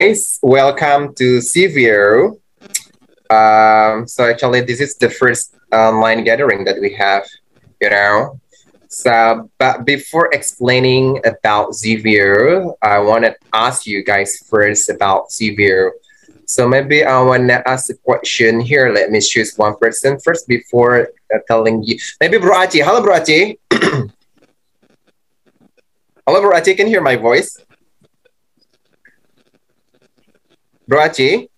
guys, welcome to Sefeo. So actually, this is the first online gathering that we have, you know. But before explaining about Xavier, I want to ask you guys first about Xavier. So maybe I want to ask a question here. Let me choose one person first before telling you. Maybe Bro Aci. Hello, Bro Aci. Hello, Bro Aci. Can you hear my voice? Bro Aci?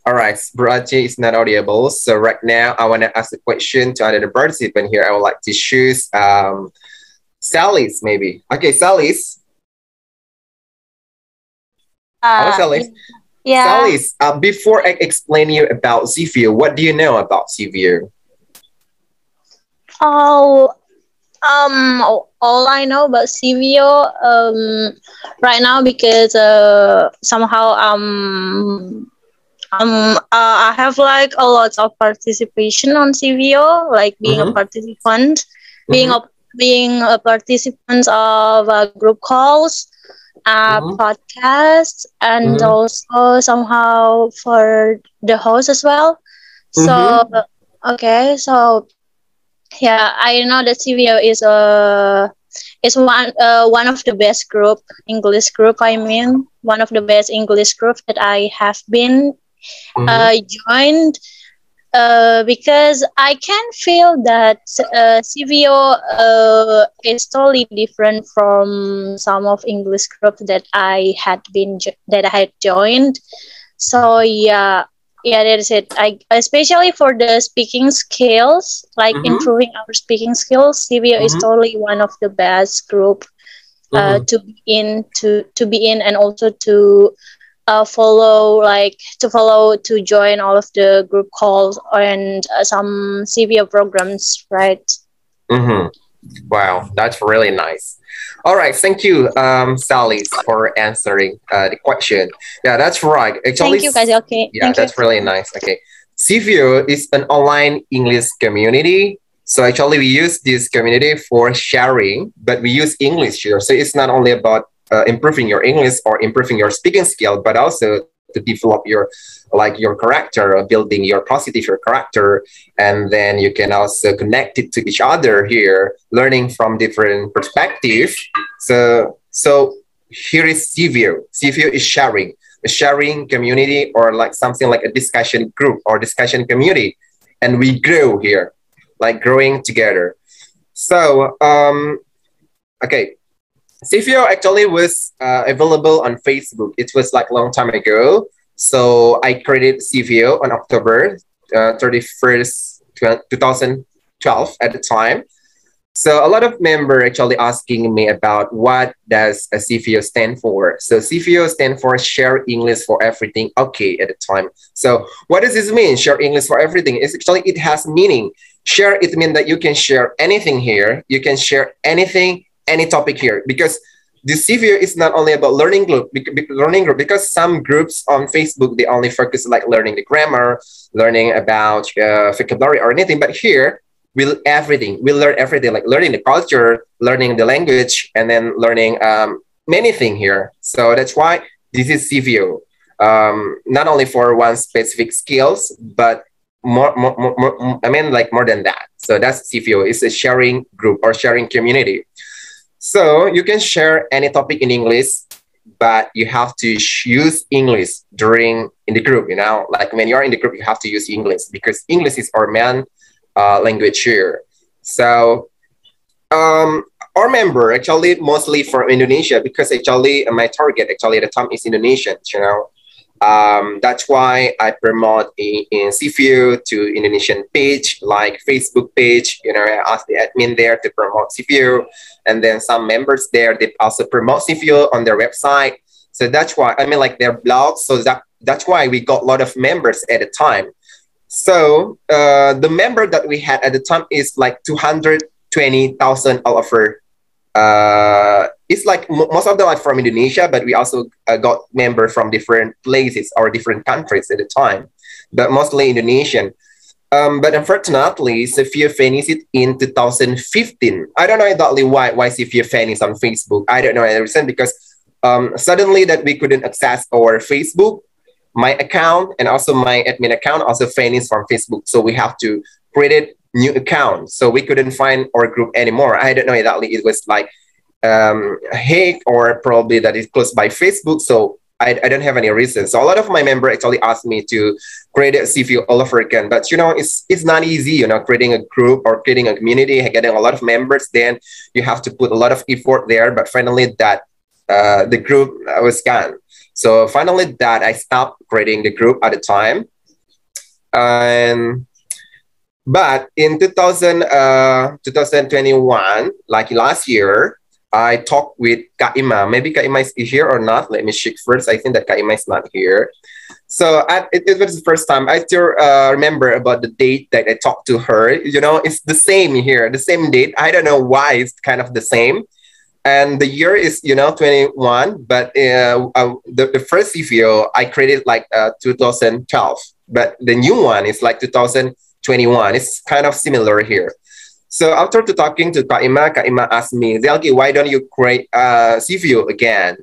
All right, Brachi is not audible. So right now, I want to ask a question to another participant here. I would like to choose Sally's maybe. Okay, Sally's. Hello, Uh, Sally's. yeah. Sally's, before I explain you about Sefeo, what do you know about Sefeo? Oh, all I know about Sefeo right now because somehow I have like a lot of participation on Sefeo, like being a Mm-hmm. participant, being Mm-hmm. a being a participant of group calls, Mm-hmm. podcasts, and Mm-hmm. also somehow for the host as well. So Mm-hmm. okay, so yeah, I know that CVO is one of the best group English group. I mean, one of the best English group that I have been Mm-hmm. joined. Because I can feel that CVO is totally different from some of English group that that I had joined. So yeah, that is it. I especially for the speaking skills, like Mm-hmm. improving our speaking skills. CBO is Mm-hmm. totally one of the best group Mm-hmm. to be in, and also to follow to join all of the group calls and some CBO programs, right? Mm-hmm. Wow, that's really nice. All right, thank you, Sally, for answering the question. Yeah, that's right. Actually, Thank you, guys. Okay, yeah, thank you. that's really nice. Okay, Cvio is an online English community. So actually, we use this community for sharing, but we use English here. So it's not only about improving your English or improving your speaking skill, but also to develop your character, building your positive your character, and then you can also connect it to each other here, learning from different perspectives. So here is Cvio. Cvio is sharing, a sharing community, or like something like a discussion group or discussion community, and we grow here, like growing together. So okay, Sefeo actually was available on Facebook. It was like a long time ago. So I created Sefeo on October 31st, 2012 at the time. So a lot of members actually asking me about what does a CFO stand for. So CFO stand for Share English for Everything. Okay, at the time. So what does this mean? Share English for Everything. It's actually it has meaning. Share it means that you can share anything here. You can share anything, any topic here, because the CFO is not only about learning group, because some groups on Facebook they only focus like learning the grammar, learning about vocabulary or anything. But here we learn everything, like learning the culture, learning the language, and then learning many things here. So that's why this is CVO, not only for one specific skills, but I mean like more than that. So that's CVO. It's a sharing group or sharing community. So you can share any topic in English, but you have to use English during in the group. Like when you're in the group, you have to use English because English is our main language here. So our member actually mostly from Indonesia, because actually my target actually at the time is Indonesians. That's why I promote in CFU to Indonesian page, like Facebook page. I ask the admin there to promote CFU, and then some members there they also promote CFU on their website. So that's why I mean like their blogs. So that's why we got a lot of members at the time. So the member that we had at the time is like 220,000 all over. It's like most of them are from Indonesia, but we also got members from different places or different countries at the time, but mostly Indonesian. But unfortunately, Sefeo finished it in 2015. I don't know exactly why Sefeo finished on Facebook. I don't know the reason, because Suddenly that we couldn't access our Facebook, my account, and also my admin account also vanished from Facebook. So we have to create new account. So we couldn't find our group anymore. I don't know exactly. It was like hack or probably that is closed by Facebook. So I don't have any reason. So a lot of my member actually asked me to create a CV all over again. But it's not easy, creating a group or creating a community, getting a lot of members, then you have to put a lot of effort there. But finally that the group was gone. So finally that I stopped creating the group at the time. And but in 2021, like last year, I talked with Kak Ima. Maybe Kak Ima is here or not. Let me check first. I think that Kak Ima is not here. So it was the first time. I still remember about the date that I talked to her. It's the same here, the same date. I don't know why it's kind of the same. And the year is 21, but the first CVO I created like 2012, but the new one is like 2021. It's kind of similar here. So after talking to Kaima asked me, Zelki, why don't you create CVO again?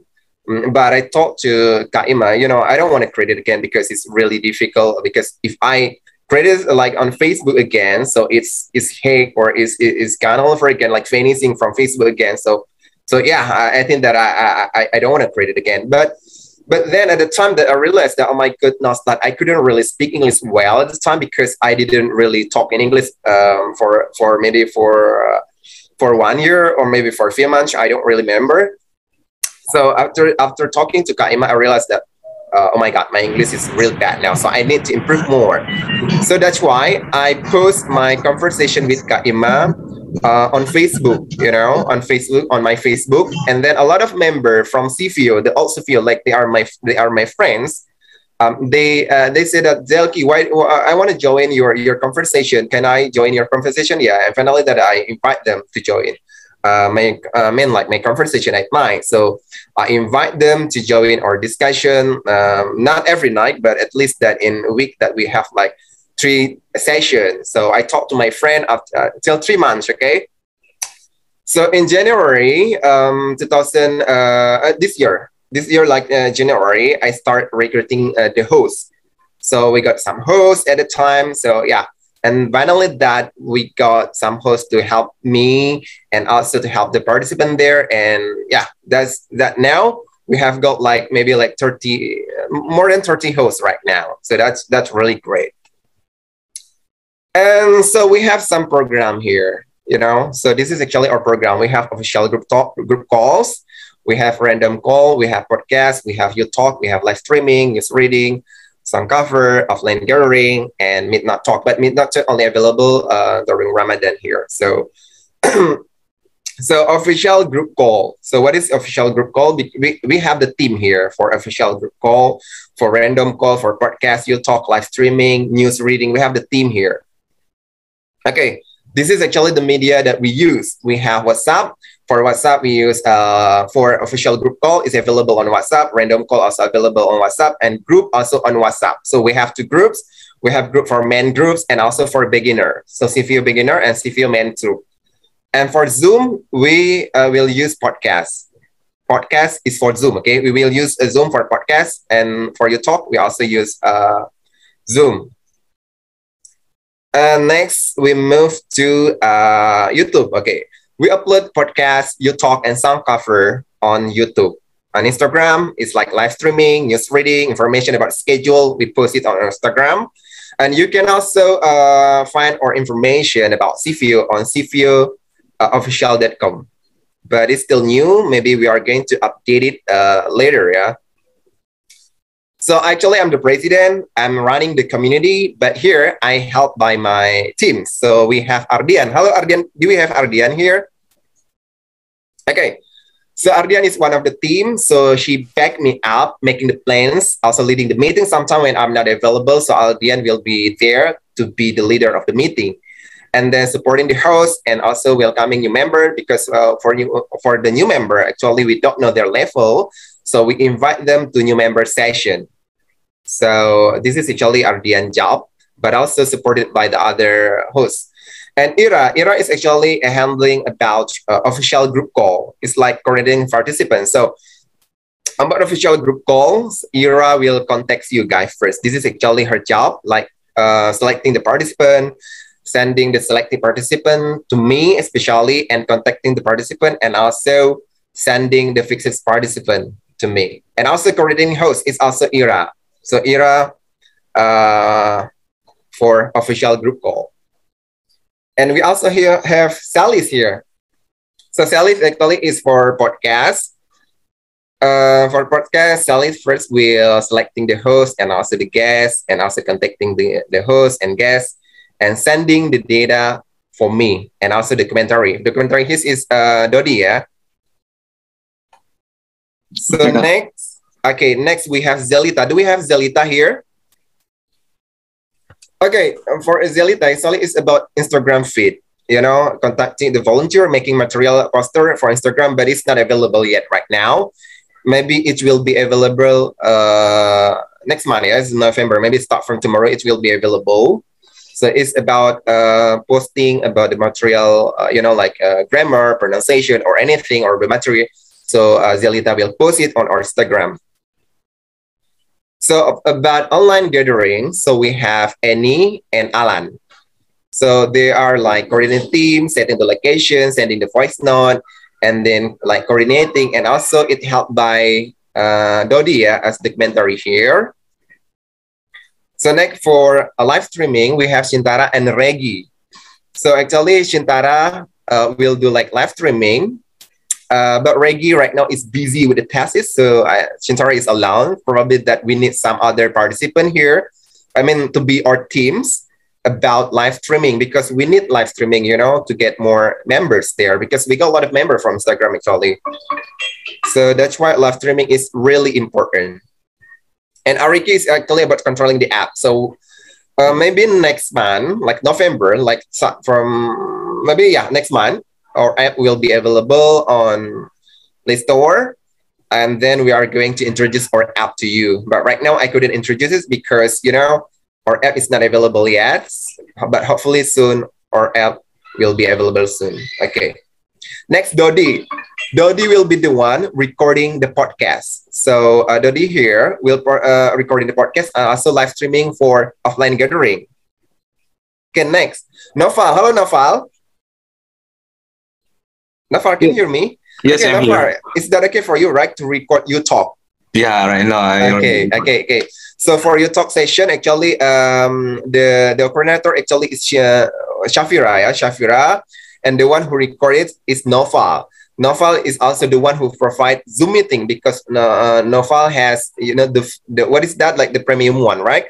But I talked to Kaima, I don't want to create it again because it's really difficult. Because if I create it like on Facebook again, so it's hacked or it's gone all over again, like vanishing from Facebook again. So yeah, I think that I don't want to create it again. But then at the time that I realized that, oh my goodness, that I couldn't really speak English well at the time because I didn't really talk in English for maybe for 1 year or maybe for a few months. I don't really remember. So after talking to Kaima, I realized that, oh my God, my English is real bad now. So I need to improve more. So that's why I post my conversation with Kaima on Facebook, on my Facebook. And then a lot of members from Sefeo, they also feel like they are my friends. They said that, Zelki, why I want to join your conversation. Can I join your conversation? Yeah, and finally that I invite them to join my conversation at night. So I invite them to join our discussion, not every night, but at least that in a week that we have like 3 sessions. So I talked to my friend after till 3 months. Okay. So in January, 2000 this year, like January, I start recruiting the hosts. So we got some hosts at the time. So yeah. And finally that we got some hosts to help me and also to help the participant there. And yeah, that's that now. We have got like maybe like 30, more than 30 hosts right now. So that's really great. And so we have some program here, So this is actually our program. We have official group calls. We have random call. We have podcast. We have you talk. We have live streaming, news reading, some cover, offline gathering, and midnight talk. But midnight talk only available during Ramadan here. So so official group call. So what is official group call? We have the team here for official group call, for random call, for podcast, you talk, live streaming, news reading. We have the team here. Okay, this is actually the media that we use. We have WhatsApp. For WhatsApp, we use for official group call is available on WhatsApp. Random call also available on WhatsApp, and group also on WhatsApp. So we have 2 groups. We have group for main groups and also for beginner. So Sefeo beginner and Sefeo main group. And for Zoom, we will use podcast. Podcast is for Zoom. Okay, we will use a Zoom for podcast, and for your talk, we also use Zoom. Next, we move to YouTube. Okay, we upload podcasts, you talk, and sound cover on YouTube. On Instagram, it's like live streaming, news reading, information about schedule. We post it on Instagram. And you can also find our information about Sefeo on sefeoofficial.com. But it's still new. Maybe we are going to update it later, yeah. So actually, I'm the president. I'm running the community, but here I help by my team. So we have Ardian. Hello, Ardian. Do we have Ardian here? Okay. So Ardian is one of the team. So she backed me up, making the plans, also leading the meeting sometime when I'm not available. So Ardian will be there to be the leader of the meeting. And then supporting the host and also welcoming new member because for the new member, actually, we don't know their level. So we invite them to new member session. So this is actually Ardian's job, but also supported by the other hosts. And Ira is actually handling about official group call. It's like coordinating participants. So About official group calls, Ira will contact you guys first. This is actually her job, like selecting the participant, sending the selected participant to me, especially, and contacting the participant, and also sending the fixed participant to me. And also coordinating host is also Ira. So Ira uh, for official group call. And we also here have Sally's here. So Sally's actually is for podcast. For podcast, Sally first will selecting the host and also the guest, and also contacting the host and guest, and sending the data for me, and also the commentary. The commentary his is Dodi, yeah. So next, okay, next we have Zelita. Do we have Zelita here? Okay, for Zelita, Sally is about Instagram feed. You know, contacting the volunteer, making material poster for Instagram, but it's not available yet right now. Maybe it will be available next month, yes, November. Maybe start from tomorrow, it will be available. So it's about posting about the material, you know, like grammar, pronunciation, or anything, or the material. So Zelita will post it on our Instagram. So about online gathering, so we have Annie and Alan. So they are like coordinating team, setting the location, sending the voice note, and then like coordinating, and also it helped by Dodi, yeah, as documentary here. So next for a live streaming, we have Shintara and Regi. So actually Shintara will do like live streaming, but Regi right now is busy with the tasks, so Shintara is alone. Probably that we need some other participant here. I mean, to be our teams about live streaming, because we need live streaming, you know, to get more members there, because we got a lot of members from Instagram actually. So that's why live streaming is really important. And Ariki is actually about controlling the app. So maybe next month, like November, like from maybe, yeah, next month, our app will be available on Play Store. And then we are going to introduce our app to you. But right now I couldn't introduce it because, you know, our app is not available yet, but hopefully soon our app will be available soon. Okay. Next, Dodi. Dodi will be the one recording the podcast. So Dodi here will recording the podcast, also live streaming for offline gathering. Okay, next. Noval. Hello, Noval. Noval, can you hear me? Yes, okay, I'm Noval, here. is that okay for you, right, to record you talk? Yeah, right now. Okay. So for your talk session, actually, the coordinator actually is Shafira, yeah, Shafira, and the one who recorded is Noval. Noval is also the one who provides Zoom meeting, because Noval has, you know, the what is that, like the premium one, right?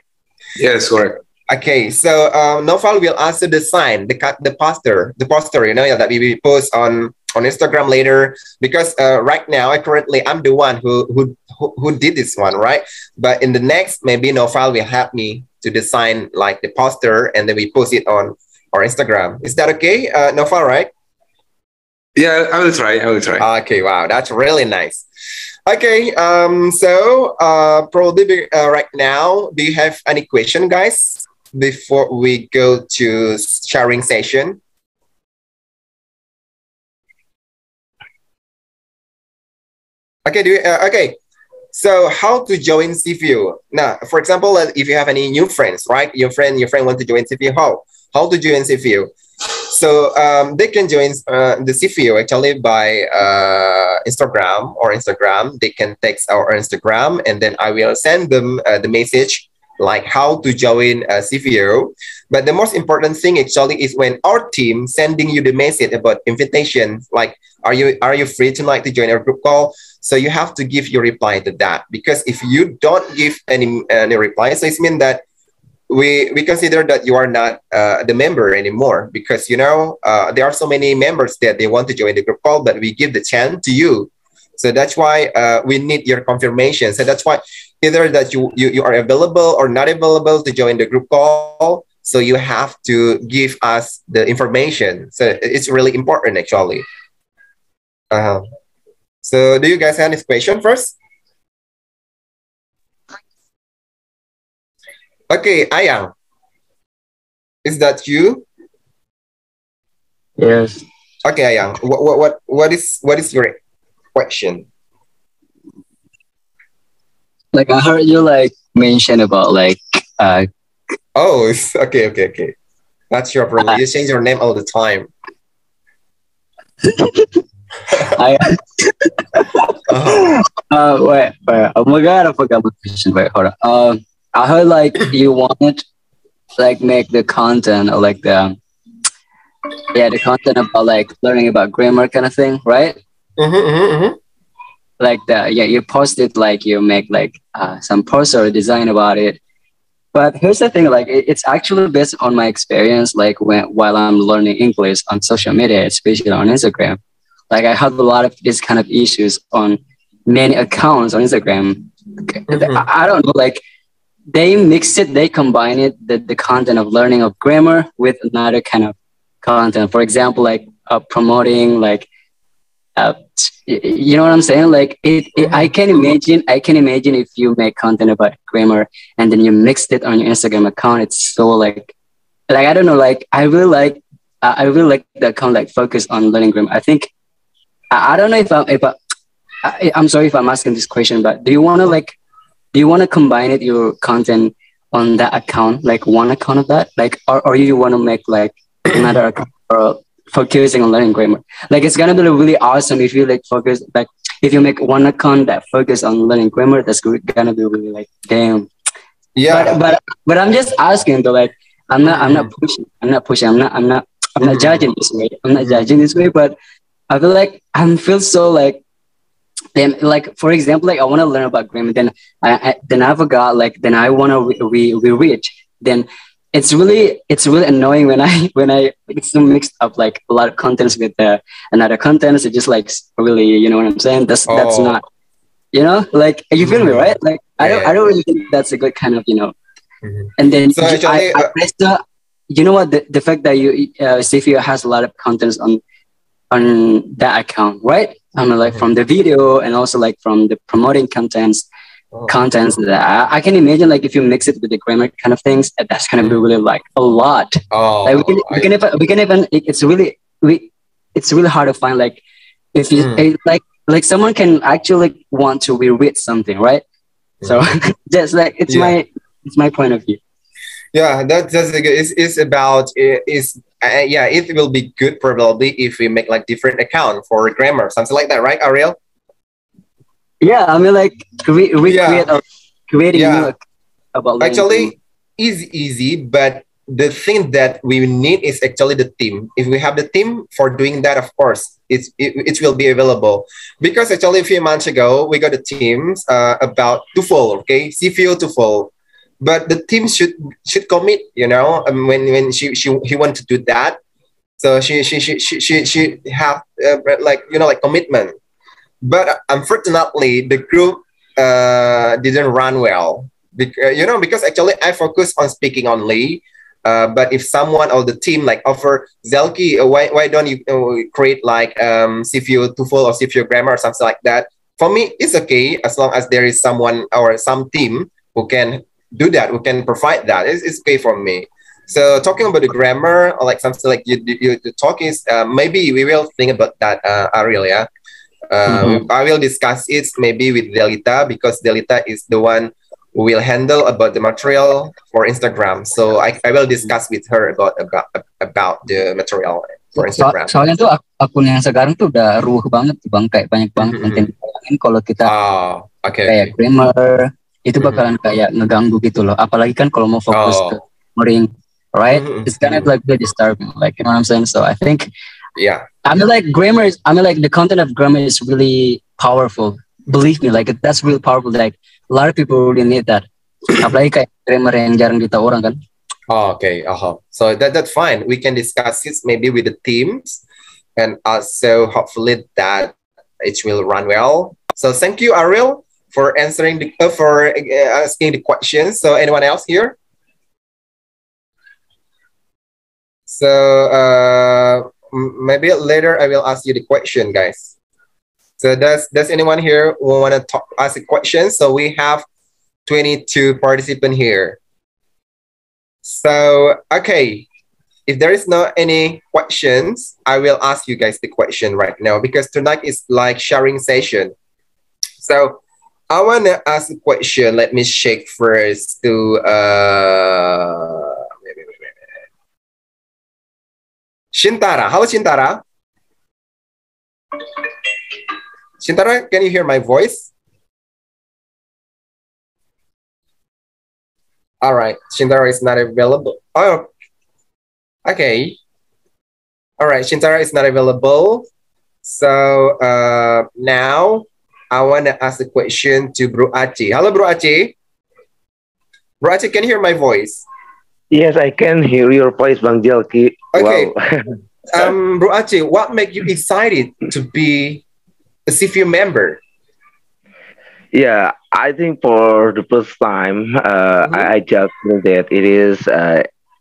Yes, correct. Okay, so Noval will also design the poster, you know, yeah, that we will post on Instagram later, because right now I'm the one who did this one, right? But in the next, maybe Noval will help me to design like the poster, and then we post it on our Instagram. Is that okay, Noval, right? Yeah, I will try. I will try. Okay, wow, that's really nice. Okay, so probably right now, do you have any question, guys, before we go to sharing session? Okay, okay. So how to join Sefeo? Now, for example, if you have any new friends, right? Your friend want to join Sefeo. How to join Sefeo? So they can join the Sefeo actually by Instagram. They can text our Instagram, and then I will send them the message like how to join Sefeo. But the most important thing actually is when our team sending you the message about invitation, like are you free tonight to join our group call? So you have to give your reply to that, because if you don't give any reply, so it means that we consider that you are not the member anymore, because you know there are so many members that they want to join the group call, but we give the chance to you. So that's why we need your confirmation. So that's why either that you are available or not available to join the group call. So you have to give us the information. So it's really important actually. Uh, so do you guys have any question first? Okay, Ayang, is that you? Yes. Okay, Ayang, what is your question? Like I heard you like mention about like uh, Oh, okay. That's your problem. You change your name all the time. I Oh. wait. Oh my god, I forgot my question. Wait, hold on. I heard like you wanted like make the content or like the content about like learning about grammar kind of thing, right? Mm-hmm. Like you posted like you make like some post or design about it. But here's the thing, like it's actually based on my experience, like while I'm learning English on social media, especially on Instagram. Like I had a lot of these kind of issues on many accounts on Instagram. Mm-hmm. I don't know, like they mix it, they combine it, the content of learning of grammar with another kind of content. For example, like promoting like uh, you know what I'm saying? Like Mm-hmm. I can imagine if you make content about grammar and then you mixed it on your Instagram account. It's so like I don't know. Like I really like the account like focus on learning grammar. I think I don't know I'm sorry if I'm asking this question, but do you want to combine it your content on that account, like one account of that, like or you want to make like another account or focusing on learning grammar? Like it's gonna be really awesome if you like focus like if you make one account that focus on learning grammar. That's gonna be really like damn. But Yeah. I'm just asking though. Like I'm not Mm-hmm. pushing. I'm not Mm-hmm. judging this way. I'm not Mm-hmm. judging this way. But I feel like I feel so like then like for example like I want to learn about grammar then then I forgot like then I want to reread then it's really annoying when I when I it's so mixed up like a lot of contents with another contents. It just like really, you know what I'm saying? That's Oh. not, you know, like you feel me, Mm-hmm. right? Like I Yeah. don't really think that's a good kind of, you know. Mm-hmm. And then So actually, I still, you know what, the fact that you Sefeo has a lot of contents on that account, right? I mean, like mm-hmm. from the video and also like from the promoting Oh. contents that I can imagine like if you mix it with the grammar kind of things, that's gonna be Mm-hmm. really like a lot. Like Oh, we can even it's really hard to find like if you mm, like someone can actually want to reread something, right? So mm-hmm. just like Yeah. it's my point of view. Yeah, that's a good. It's about is yeah. It will be good probably if we make like different account for grammar, something like that, right, Ariel? Yeah, I mean like recreate Yeah, or creating new yeah. about learning grammar. Actually, is easy, but the thing that we need is actually the team. If we have the team for doing that, of course, it will be available. Because actually, a few months ago, we got the teams about TOEFL, okay, CFO TOEFL, but the team should commit. You know, when she he want to do that, so she have like you know like commitment. But unfortunately, the group didn't run well. You know, because actually I focus on speaking only. But if someone or the team like offer Zelki, why don't you create like CFU TOEFL or CFU grammar or something like that? For me, it's okay as long as there is someone or some team who can do that, who can provide that. It's okay for me. So talking about the grammar or like something like you talk is maybe we will think about that, Ariel. Yeah, Mm-hmm. I will discuss it maybe with Delita because Delita is the one who will handle about the material for Instagram. So I will discuss with her about the material for Instagram. Soalnya tuh akun yang sekarang tuh udah ruh banget tuh bang, kayak banyak banget konten. Mm-hmm. Bayangin kalau kita Oh, okay, kayak okay. grammar itu Mm-hmm. bakalan kayak ngeganggu gitu loh. Apalagi kan kalau mau fokus ke Oh, coding, right? It's kind of mm-hmm. like really disturbing, like you know what I'm saying. So I think Yeah. I mean like the content of grammar is really powerful. Believe me, like that's really powerful. Like a lot of people really need that. Apalagi kayak grammar yang jarang ditahu orang kan. Oh, okay. Uh-huh. So that's fine. We can discuss this maybe with the teams, and also hopefully that it will run well. So thank you, Ariel, for answering the for asking the questions. So anyone else here? So maybe later I will ask you the question, guys. So does anyone here want to ask a question? So we have 22 participants here. So okay, if there is no any questions, I will ask you guys the question right now because tonight is like sharing session. So I want to ask a question. Let me check first to wait. Shintara. Hello, Shintara. Shintara, can you hear my voice? All right, Shintara is not available. Oh, okay. All right, Shintara is not available. So now I want to ask a question to Bro Aceh. Hello, Bro Aceh. Bro Aceh, can you hear my voice? Yes, I can hear your voice, Bang Jelki. Okay. Wow. Bro Aceh, what make you excited to be a CFU member? Yeah, I think for the first time, Mm-hmm. I just feel that it is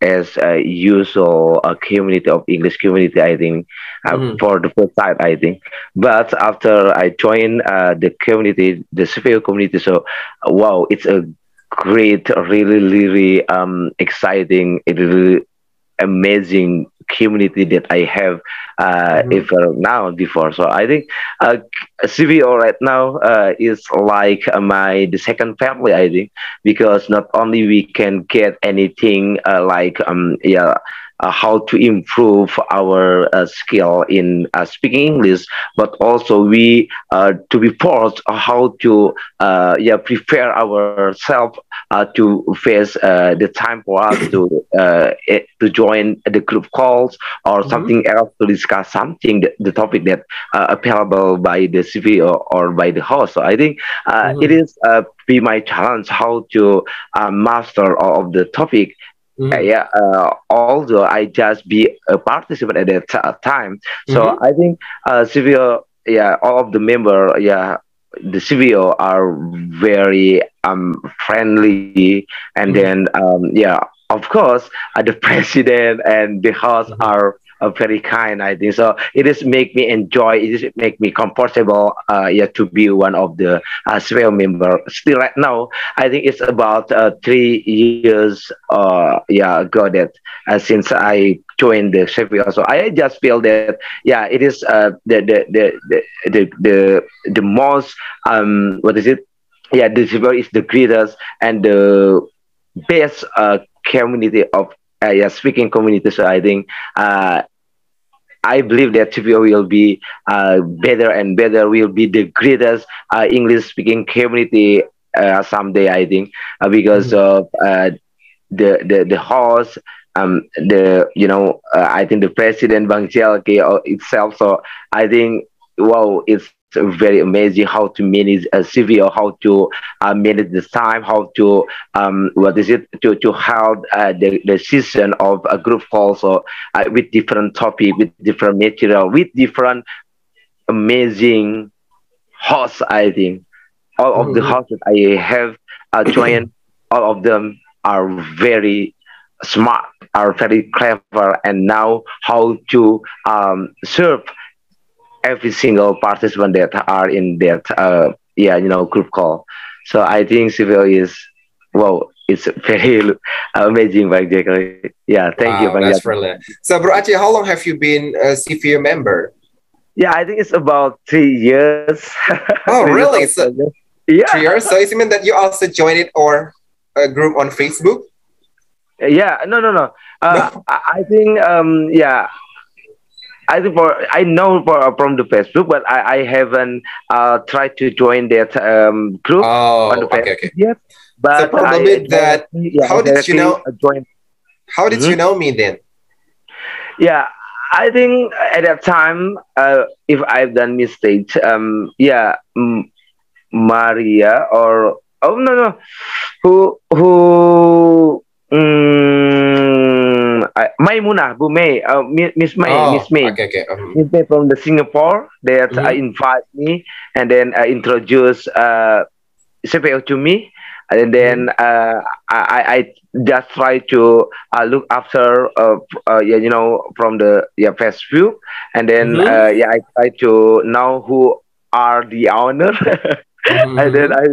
as a usual community of English community. I think Mm-hmm. for the first time, I think. But after I joined the community, the Sefeo community, so wow, it's a great, really, really exciting, really amazing community that I have Mm-hmm. ever now before. So I think uh, CVO right now is like my the second family. I think because not only we can get anything how to improve our skill in speaking English, but also we to be forced how to prepare ourselves to face the time for us to join the group calls or Mm-hmm. something else to discuss something the topic that available by the CV or by the host. So I think it Mm-hmm. is be my challenge how to master all of the topic. Mm-hmm. Although I just be a participant at that time, so Mm-hmm. I think CVO, all of the member, the CVO are very friendly, and then of course, the president and the host Mm-hmm. are very kind. I think so. It is make me enjoy. It is make me comfortable. To be one of the Sefeo member. Still, right now, I think it's about 3 years. Ago that since I joined the Sefeo. So I just feel that it is the most what is it? Yeah, the Sefeo is the greatest and the best community of speaking community. So I think I believe that TPO will be better and better. Will be the greatest English speaking community someday. I think because Mm-hmm. of the host, the I think the president Bang Jelke itself. So I think wow, it's very amazing how to manage a CV or how to manage the time, how to what is it to hold the season of a group call. So with different topic, with different material, with different amazing hosts. I think all of the Mm-hmm. hosts that I have joined, all of them are very smart, are very clever, and know how to serve every single participant that are in that group call. So I think Civil is wow, it's very amazing, Bang Jack. Yeah, thank you, Bang Wow, Jack. that's really. So, Bro Aceh, how long have you been a CFU member? Yeah, I think it's about 3 years. Oh, 3 years really? or So 4 years. Yeah, 3 years. So, it mean that you also joined it or a group on Facebook? yeah. No, no, no. No. I think I think for I know from the Facebook, but I haven't tried to join that group on the Oh, okay, Facebook okay. yet. So But I probably that. I How did you directly know? joined. How did you Mhm. know me then? Yeah, I think at that time, if I've done mistakes, Maria or oh no no, who Maimuna Bu May, Miss Oh, May. okay, okay. Miss May from the Singapore that Mm-hmm. invite me and then introduce Sefeo to me, and then Mm-hmm. I just try to look after from the Facebook, and then Mm-hmm. I try to know who are the owner. And then Mm-hmm. I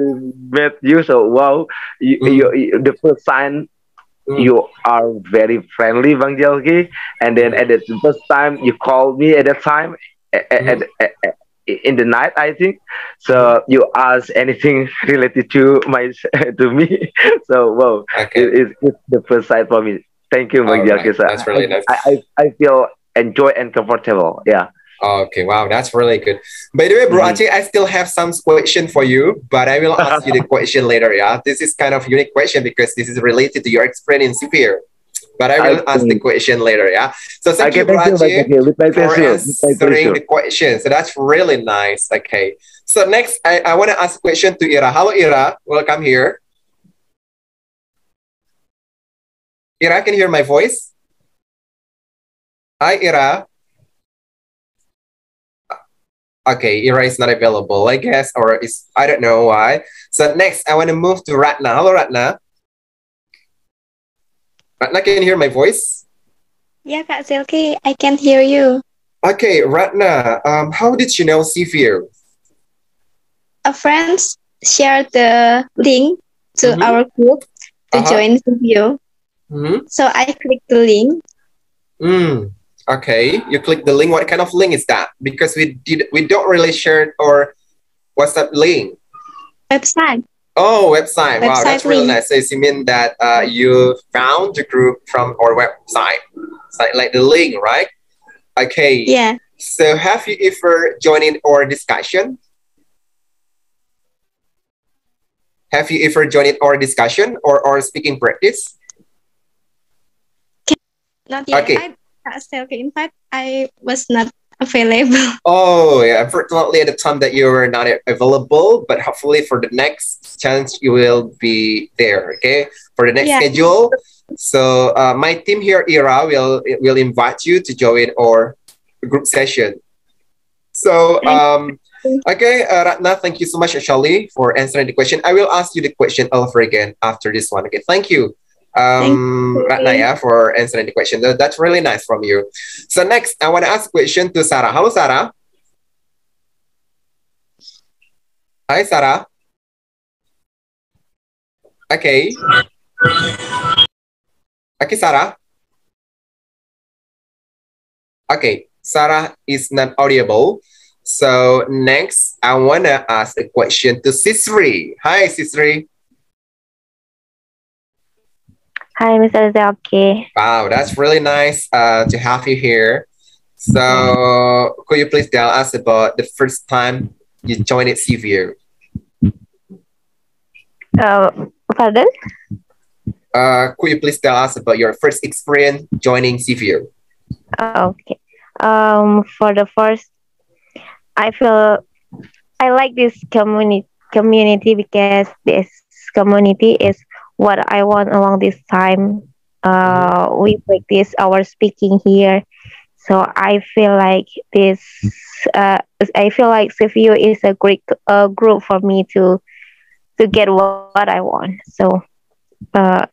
met you. So wow, Mm-hmm. the first sign you are very friendly, Bang Jelgi. And then Mm-hmm. at the first time you called me at that time, at, Mm-hmm. at, in the night, I think. So you ask anything related to my to me. So wow, Okay. it's the first sight for me. Thank you, All Bang right. Jalkis. That's really nice. I feel enjoy and comfortable. Yeah. Okay, wow, that's really good. By the way, bro, Mhm. Aceh, I still have some question for you, but I will ask you the question later. Yeah, this is kind of unique question because this is related to your experience here. But I will ask the Okay. question later. Yeah. So thank Okay. you, bro, Thank you, Bang Aceh, Jalkis. With my for pleasure. With my answering pleasure. the question. So that's really nice. Okay. So next, I want to ask a question to Ira. Hello, Ira. Welcome here. Ira, can you hear my voice? Hi, Ira. Okay, Ira is not available, I guess, or is I don't know why. So next, I want to move to Ratna. Hello, Ratna. Ratna, can you hear my voice? Yeah, Kak Silky, I can hear you. Okay, Ratna. How did you know Sefeo? A friend shared the link to Mm-hmm. our group to Uh-huh. join the video. Mm-hmm. So I clicked the link. Mm. Okay, you click the link. What kind of link is that? Because we don't really share or what's that link? Website. Oh, website. Wow, Website that's really link. nice. So you mean that you found the group from our website, like the link, right? Okay. Yeah. So have you ever joined in our discussion? Have you ever joined in our discussion or speaking practice? Not yet. Okay. Kak Silky, in fact, I was not available. Oh, yeah. Unfortunately, at the time that you were not available, but hopefully for the next chance, you will be there. Okay. For the next Yeah. schedule. So my team here, Ira, will invite you to join our group session. So, okay, Ratna, thank you so much, Ashali, for answering the question. I will ask you the question over again after this one. Okay, thank you, Thank you. Ratna, yeah, for answering the question. That's really nice from you. So next, I want to ask a question to Sarah. Hello, Sarah. Hi, Sarah. Okay. Okay, Sarah. Okay, Sarah is not audible. So next, I want to ask a question to Sisri. Hi, Sisri. Hi, Mr. Zelki. Wow, that's really nice to have you here. So, could you please tell us about the first time you joined at Sefeo? Pardon? Could you please tell us about your first experience joining Sefeo? Okay. For the first, I feel I like this community because this community is what I want along this time. We practice our speaking here, so I feel like this. I feel like Sefeo is a great group for me to get what I want. So uh,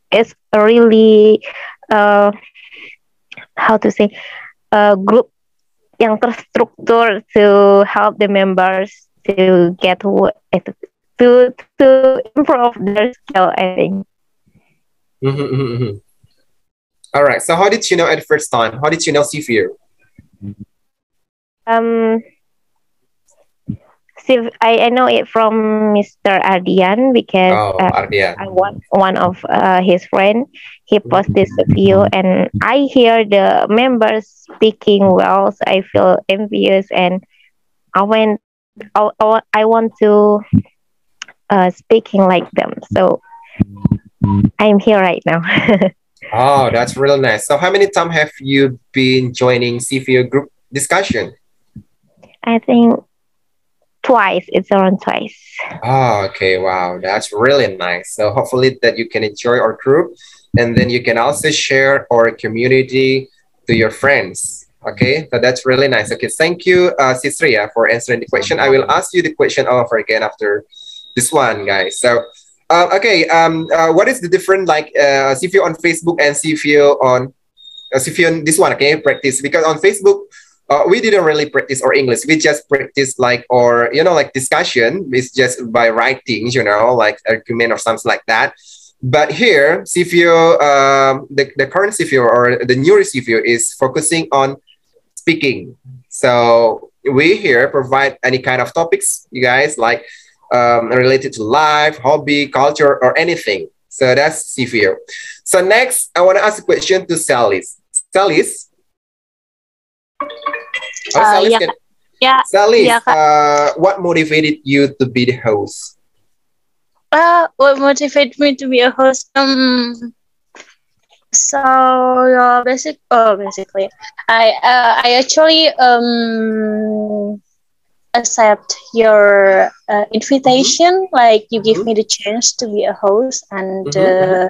it's a really uh, how to say a group yang terstruktur to help the members to get to improve their skill, I think. All right. So, how did you know at the first time? How did you know Sefeo? Um, I know it from Mr. Ardian because Oh, Ardia. I want one of his friend. He posted this video, and I hear the members speaking well. So I feel envious, and I went. I want to speaking like them. So I'm here right now. Oh, that's really nice. So, how many times have you been joining Sefeo group discussion? I think twice. It's around twice. Oh, okay. Wow. That's really nice. So hopefully that you can enjoy our group and then you can also share our community to your friends. Okay. So that's really nice. Okay. Thank you, Sisria, for answering the question. I will ask you the question over again after this one, guys. So, okay. What is the difference like Sefeo on Facebook and Sefeo on this one? Okay. Practice because on Facebook, we didn't really practice our English. We just practice like or like discussion. It's just by writing, like argument or something like that. But here, Sefeo, the current Sefeo or the new Sefeo is focusing on speaking. So we here provide any kind of topics, you guys, like related to life, hobby, culture, or anything. So that's Sefeo. So next, I want to ask a question to Salis. Salis? Oh, Salis, Yeah, can... yeah, Salis, yeah, Kak. What motivated you to be the host? What motivated me to be a host? So basically, I actually accept your invitation. Like you give Mm-hmm. me the chance to be a host, and Mm-hmm.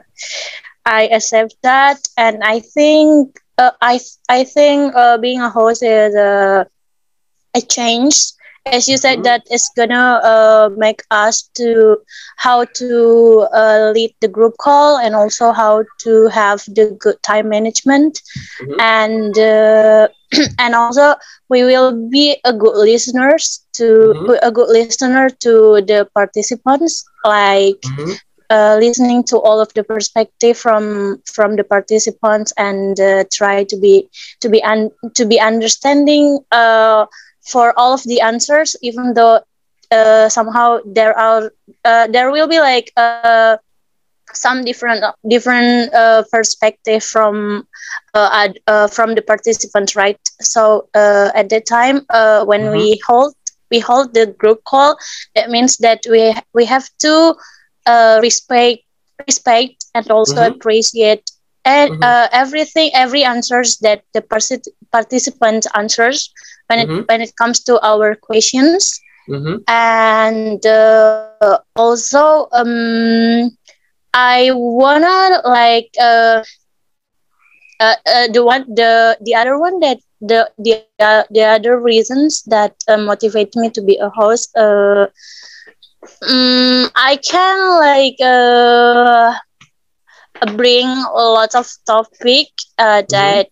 I accept that. And I think I think being a host is a change, as you said, Mm-hmm. that it's gonna make us to how to lead the group call, and also how to have the good time management, Mm-hmm. and and also we will be Mm-hmm. a good listener to the participants, like Mm-hmm. listening to all of the perspective from the participants, and try to be understanding for all of the answers, even though somehow there will be like some different perspective from the participants, right? So at that time, when Mm-hmm. we hold the group call, that means that we have to respect and also Mm-hmm. appreciate, and Mm-hmm. every answers that the participant answers Mm-hmm. when it comes to our questions. Mm-hmm. And also I wanna like the other one, that the other reasons that motivate me to be a host. I can like bring lots of topic Mm-hmm. that,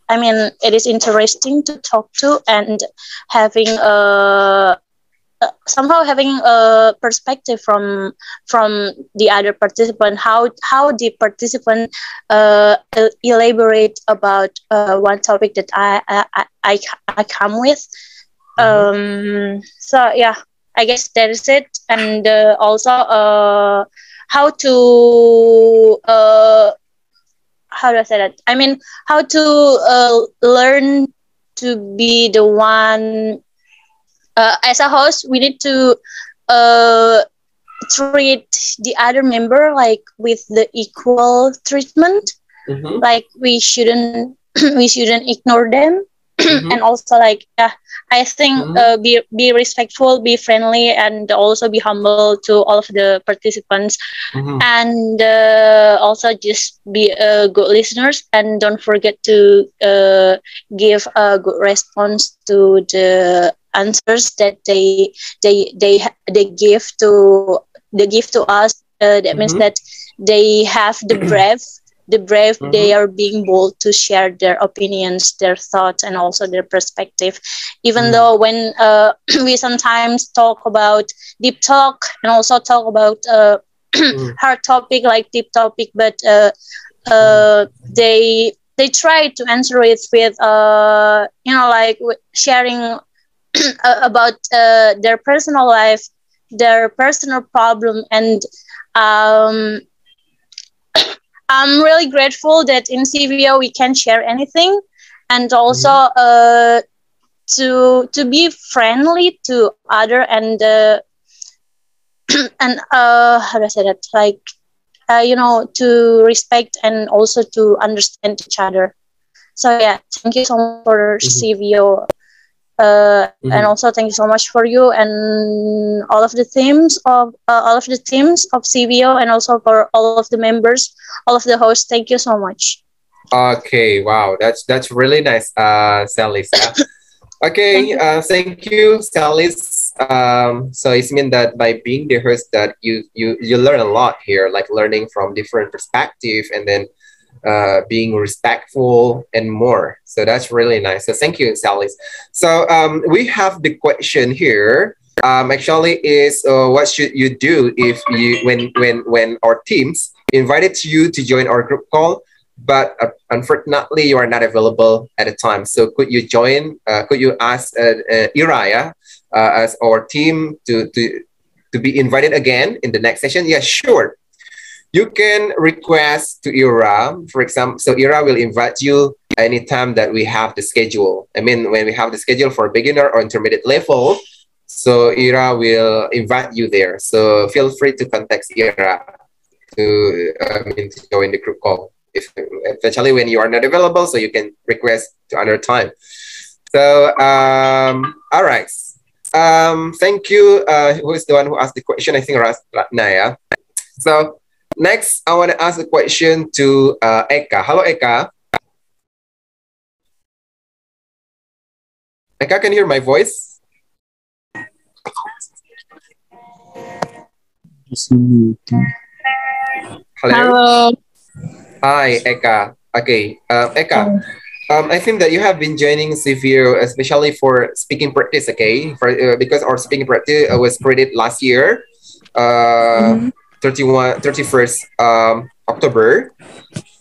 I mean, it is interesting to talk to, and having somehow having a perspective from the other participant, how the participant elaborate about one topic that I come with. Mm-hmm. So yeah, I guess that is it. And also how to how do I say that? I mean, how to learn to be the one, as a host. We need to uh, treat the other member like with the equal treatment. Mm-hmm. Like we shouldn't we shouldn't ignore them. Mm-hmm. And also, like, yeah, I think Mm-hmm. be respectful, be friendly, and also be humble to all of the participants. Mm-hmm. And also just be good listeners, and don't forget to give a good response to the answers that they give to us. That means Mm-hmm. that they have the brave, Mm-hmm. they are being bold to share their opinions, their thoughts, and also their perspective. Even Mm-hmm. though when we sometimes talk about deep talk, and also talk about Mm-hmm. hard topic like deep topic, but they try to answer it with like sharing about their personal life, their personal problem. And um, I'm really grateful that in CVO we can share anything, and also Mm-hmm. to be friendly to other, and how do I say that, like to respect and also to understand each other. So yeah, thank you so much for Mm-hmm. CVO, and Mm-hmm. also thank you so much for you and all of the teams of CVO, and also for all of the members, all of the hosts. Thank you so much. Okay, wow, that's really nice, Salis. Yeah. Thank Okay, you. thank you, Salis. So it's mean that by being the host that you learn a lot here, like learning from different perspective, and then being respectful and more. So that's really nice. So thank you, Salis. So we have the question here. Actually, is what should you do if you when our teams invited you to join our group call, but unfortunately you are not available at the time. So could you join? Could you ask Ira as our team to be invited again in the next session? Yeah, sure. You can request to Ira, for example. So Ira will invite you anytime that we have the schedule. I mean, when we have the schedule for beginner or intermediate level, so Ira will invite you there. So feel free to contact Ira to join the group call. If eventually when you are not available, so you can request to another time. So all right. Thank you. Who is the one who asked the question? I think Naya. So next, I want to ask a question to Eka. Hello, Eka. Eka, can you hear my voice? Hello. Hello. Hi, Eka. Okay, Eka. I think that you have been joining Sefeo, especially for speaking practice. Okay, for because our speaking practice was created last year, 31st October.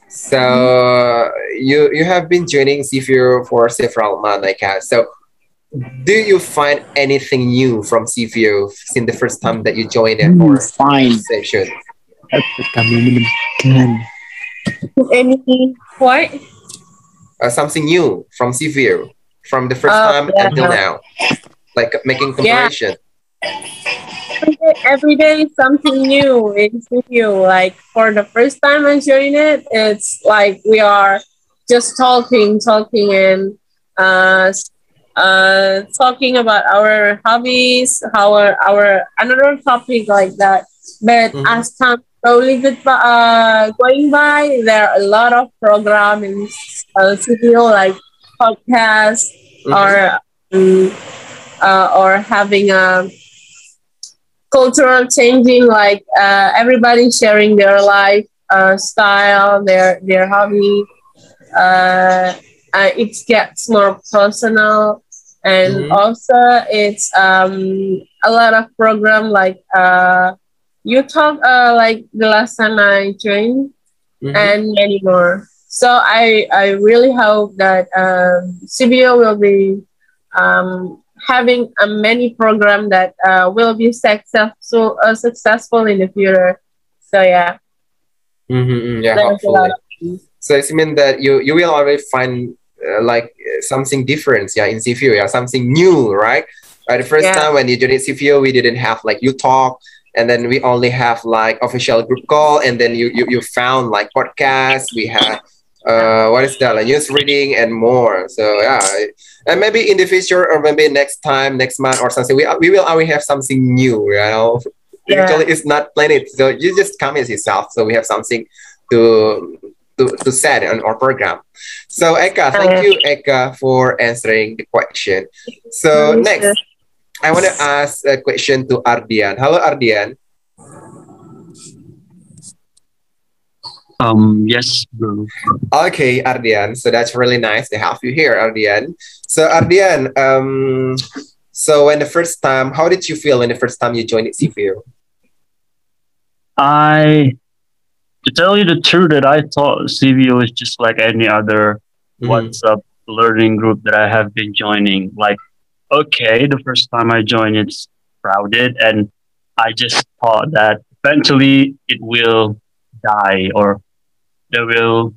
So you have been joining Sefeo for several months, Eka. So do you find anything new from Sefeo since the first time that you joined it or Fine. session? Any what? Something new from Sefeo from the first time until now, like making comparison. Every day is something new in studio. Like for the first time I joined it, it's like we are just talking, and uh, talking about our hobbies, our another topic like that. But as time slowly going by, there are a lot of program in studio like podcasts or having a cultural changing, like everybody sharing their life style, their hobby. It gets more personal, and also it's a lot of program like you talk like the last time I joined, and many more. So I really hope that CBO will be having a many program that will be successful in the future. So yeah, Yeah, there's a hopefully. lot of things. So it means that you will always find something different, yeah, in CFU, yeah, something new, right? The first time when you joined CFU, we didn't have like you talk, and then we only have like official group call, and then you found like podcasts. We had what is that, like news reading and more. So yeah, and maybe in the future or maybe next time, next month or something, we will always have something new. You know, usually it's not planned, so you just come as yourself. So we have something to set on our program. So Eka, thank you Eka for answering the question. So next, I want to ask a question to Ardian. Hello Ardian. Yes, bro. Okay, Ardian. So that's really nice to have you here, Ardian. So Ardian, so when the first time, how did you feel when the first time you joined CFU? To tell you the truth, that I thought CVO is just like any other WhatsApp learning group that I have been joining. Like, okay, the first time I joined, it's crowded, and I just thought that eventually it will die, or there will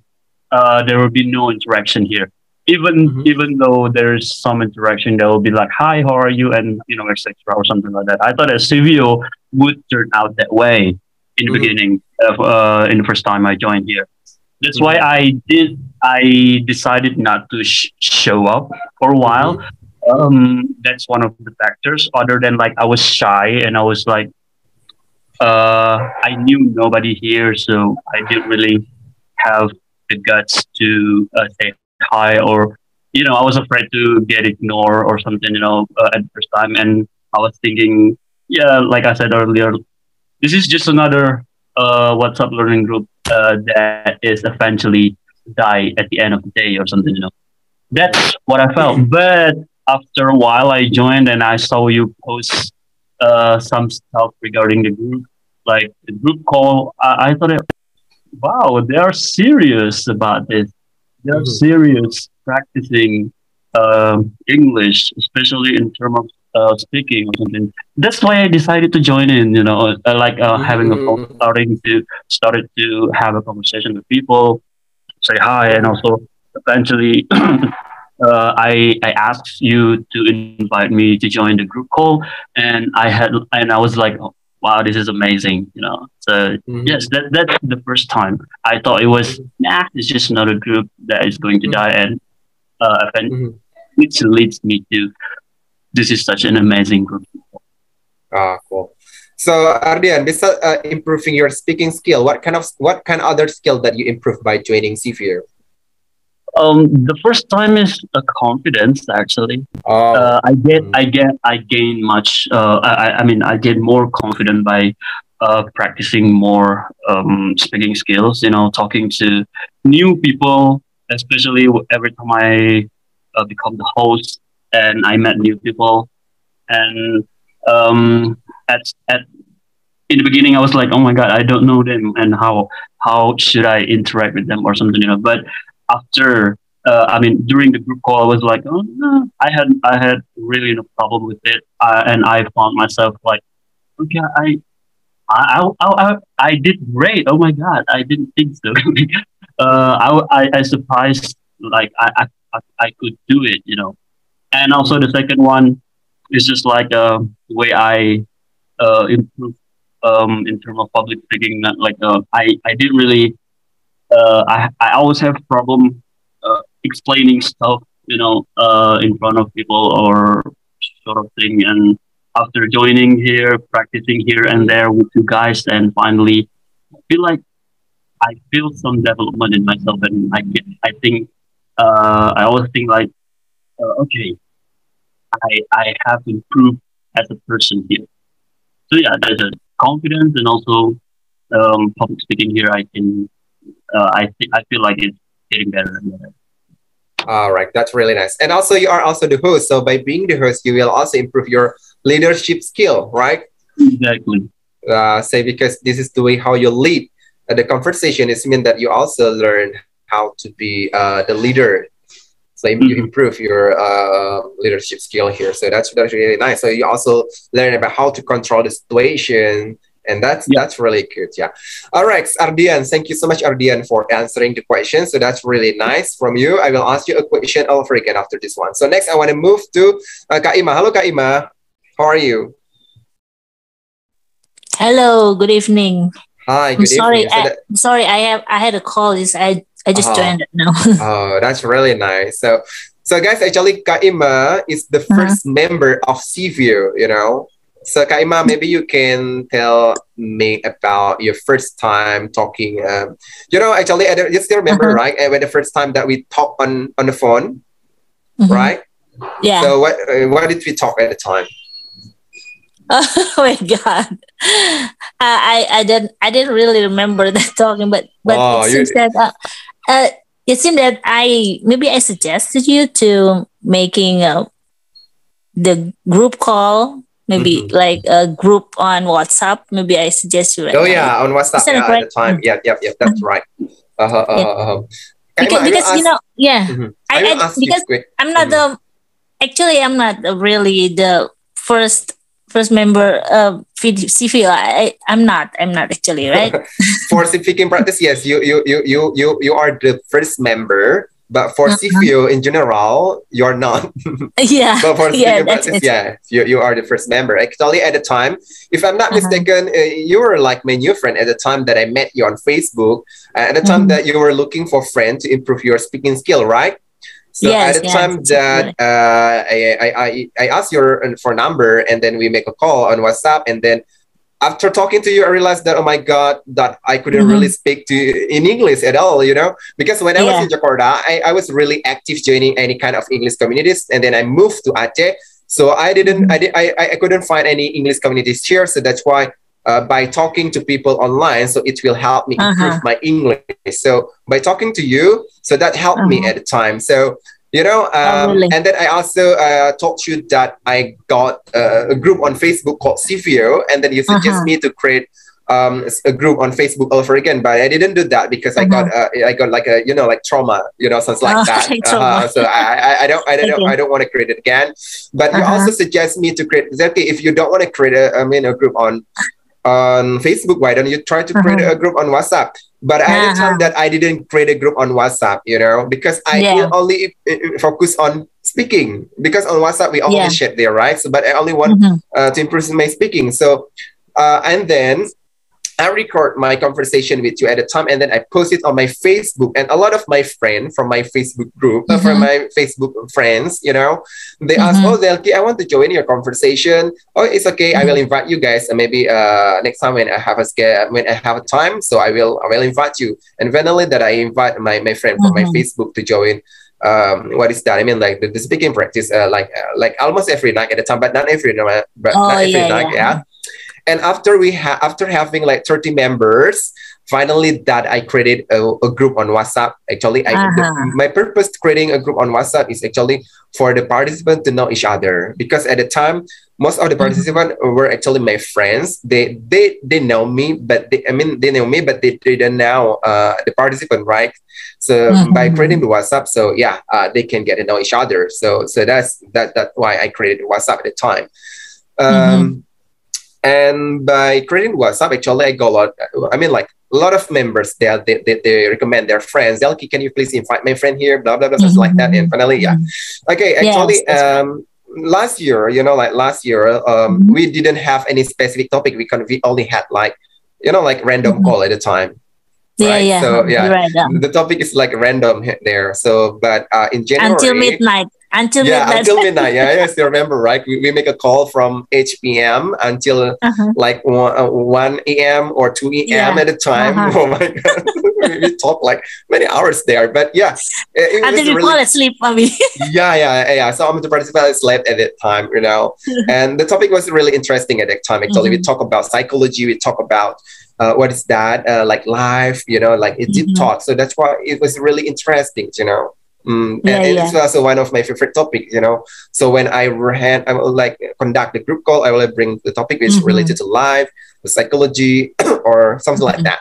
be no interaction here. Even though there's some interaction, there will be like, "Hi, how are you?" and etc. or something like that. I thought a CVO would turn out that way in the beginning of in the first time I joined here. That's why I decided not to show up for a while. That's one of the factors. Other than like I was shy and I was like I knew nobody here, so I didn't really have the guts to say hi, or I was afraid to get ignored or something. At the first time, and I was thinking, yeah, like I said earlier, this is just another WhatsApp learning group that is eventually die at the end of the day or something. That's what I felt. But after a while, I joined and I saw you post some stuff regarding the group, like the group call. I thought wow, they are serious about this. They are serious practicing English, especially in terms of speaking or something. That's why I decided to join in. Like having a phone, started to have a conversation with people, say hi, and also eventually I asked you to invite me to join the group call, and I was like, oh, wow, this is amazing. So yes, that's the first time I thought it was it's just another group that is going to die, and which leads me to this is such an amazing group. Ah, cool. So Ardian, besides improving your speaking skill, what kind of other skill that you improve by joining Sefeo? The first time is a confidence actually. Oh, I gain much. I mean, I get more confident by practicing more speaking skills. Talking to new people, especially every time I become the host and I met new people. And at in the beginning, I was like, oh my god, I don't know them, and how should I interact with them or something. But after during the group call, I was like, oh no, I had really no problem with it, and I found myself like, okay, I did great. Oh my god, I didn't think so. I surprised, like I could do it, And also the second one is just like the way I improve in terms of public speaking. Not like I didn't really I always have problem explaining stuff, in front of people or sort of thing. And after joining here, practicing here and there with you guys, and finally, feel like I feel some development in myself, and I think I always think like, okay, I have improved as a person here. So yeah, there's a confidence, and also public speaking here. I feel like it's getting better and better. all right, that's really nice. And also, you are also the host. So by being the host, you will also improve your leadership skill, right? Exactly. Say because this is the way how you lead the conversation. Is mean that you also learn how to be the leader. So you improve your leadership skill here. So that's really nice. So you also learn about how to control the situation, and that's really good. Yeah. All right, Ardian. Thank you so much, Ardian, for answering the question. So that's really nice from you. I will ask you a question over again after this one. So next, I want to move to Kak Ima. Hello, Kak Ima. How are you? Hello, good evening. Hi, I'm good sorry. evening. I'm sorry. I had a call. I just joined it now. Oh, that's really nice. So guys, actually, Kaima is the first member of Sefeo, So Kaima, maybe you can tell me about your first time talking. Actually, you still remember, right? When the first time that we talked on the phone, right? Yeah. So what did we talk at the time? Oh my god, I didn't really remember that talking, but it seems that I suggested you to making the group call, maybe like a group on WhatsApp. Maybe I suggest you. Oh yeah, on WhatsApp at the time. Yeah, that's right. Because I'm not I'm not really the first member of Sefeo. I'm not actually, right? For speaking practice, yes, you are the first member, but for Sefeo in general, you're not. Yeah. But for speaking practice, you are the first member. Actually, at the time, if I'm not mistaken, you were like my new friend at the time that I met you on Facebook. At the time that you were looking for a friend to improve your speaking skill, right? So at the time that I asked your for number, and then we make a call on WhatsApp, and then after talking to you, I realized that, oh my god, that I couldn't really speak to in English at all, because when I was in Jakarta, I was really active joining any kind of English communities, and then I moved to Aceh, so I couldn't find any English communities here, so that's why. By talking to people online, so it will help me improve my English. So by talking to you, so that helped me at the time. So and then I also told you that I got a group on Facebook called Sefeo, and then you suggest me to create a group on Facebook all over again, but I didn't do that because I got like a like trauma, something like that. So I don't want to create it again. But you also suggest me to create exactly if you don't want to create a group on Facebook, why don't you try to create a group on WhatsApp? But at the time that I didn't create a group on WhatsApp, because I will only focus on speaking, because on WhatsApp we only share there, right? So, but I only want to improve my speaking. So, and then I record my conversation with you at the time, and then I post it on my Facebook. And a lot of my friends from my Facebook group, from my Facebook friends, they ask, "Oh, Zelki, I want to join your conversation. Oh, it's okay. I will invite you guys, and maybe next time when I have a time, so I will invite you." And finally, that I invite my friend from my Facebook to join. What is that? I mean, like the speaking practice, like almost every night at the time, but not every night, night. Yeah. And after having like 30 members, finally that I created a group on WhatsApp. Actually, my purpose to creating a group on WhatsApp is actually for the participants to know each other, because at the time most of the participants were actually my friends. They know me, but they know me, but they didn't know the participant, right? So by creating the WhatsApp, so they can get to know each other. So that's why I created WhatsApp at the time. And by creating WhatsApp, actually, I got a lot of members there. They recommend their friends. Elki, can you please invite my friend here? Blah blah blah, something like that. And finally, okay. Actually, last year, we didn't have any specific topic. We only had like random call at a time. Right? So the topic is like random there. So, but in January until midnight. Until midnight. I still remember, right? We make a call from 8 p.m. until like 1 a.m. or 2 a.m. at a time. Oh my God. We talk like many hours there. But it until you fall asleep, Mommy. So I'm the participant I slept at that time, And the topic was really interesting at that time. Actually, we talk about psychology. We talk about what is that? Like life, like a deep talk. So that's why it was really interesting, and it's also one of my favorite topics, So when I will like conduct the group call, I will bring the topic which is related to life, the psychology, or something like that.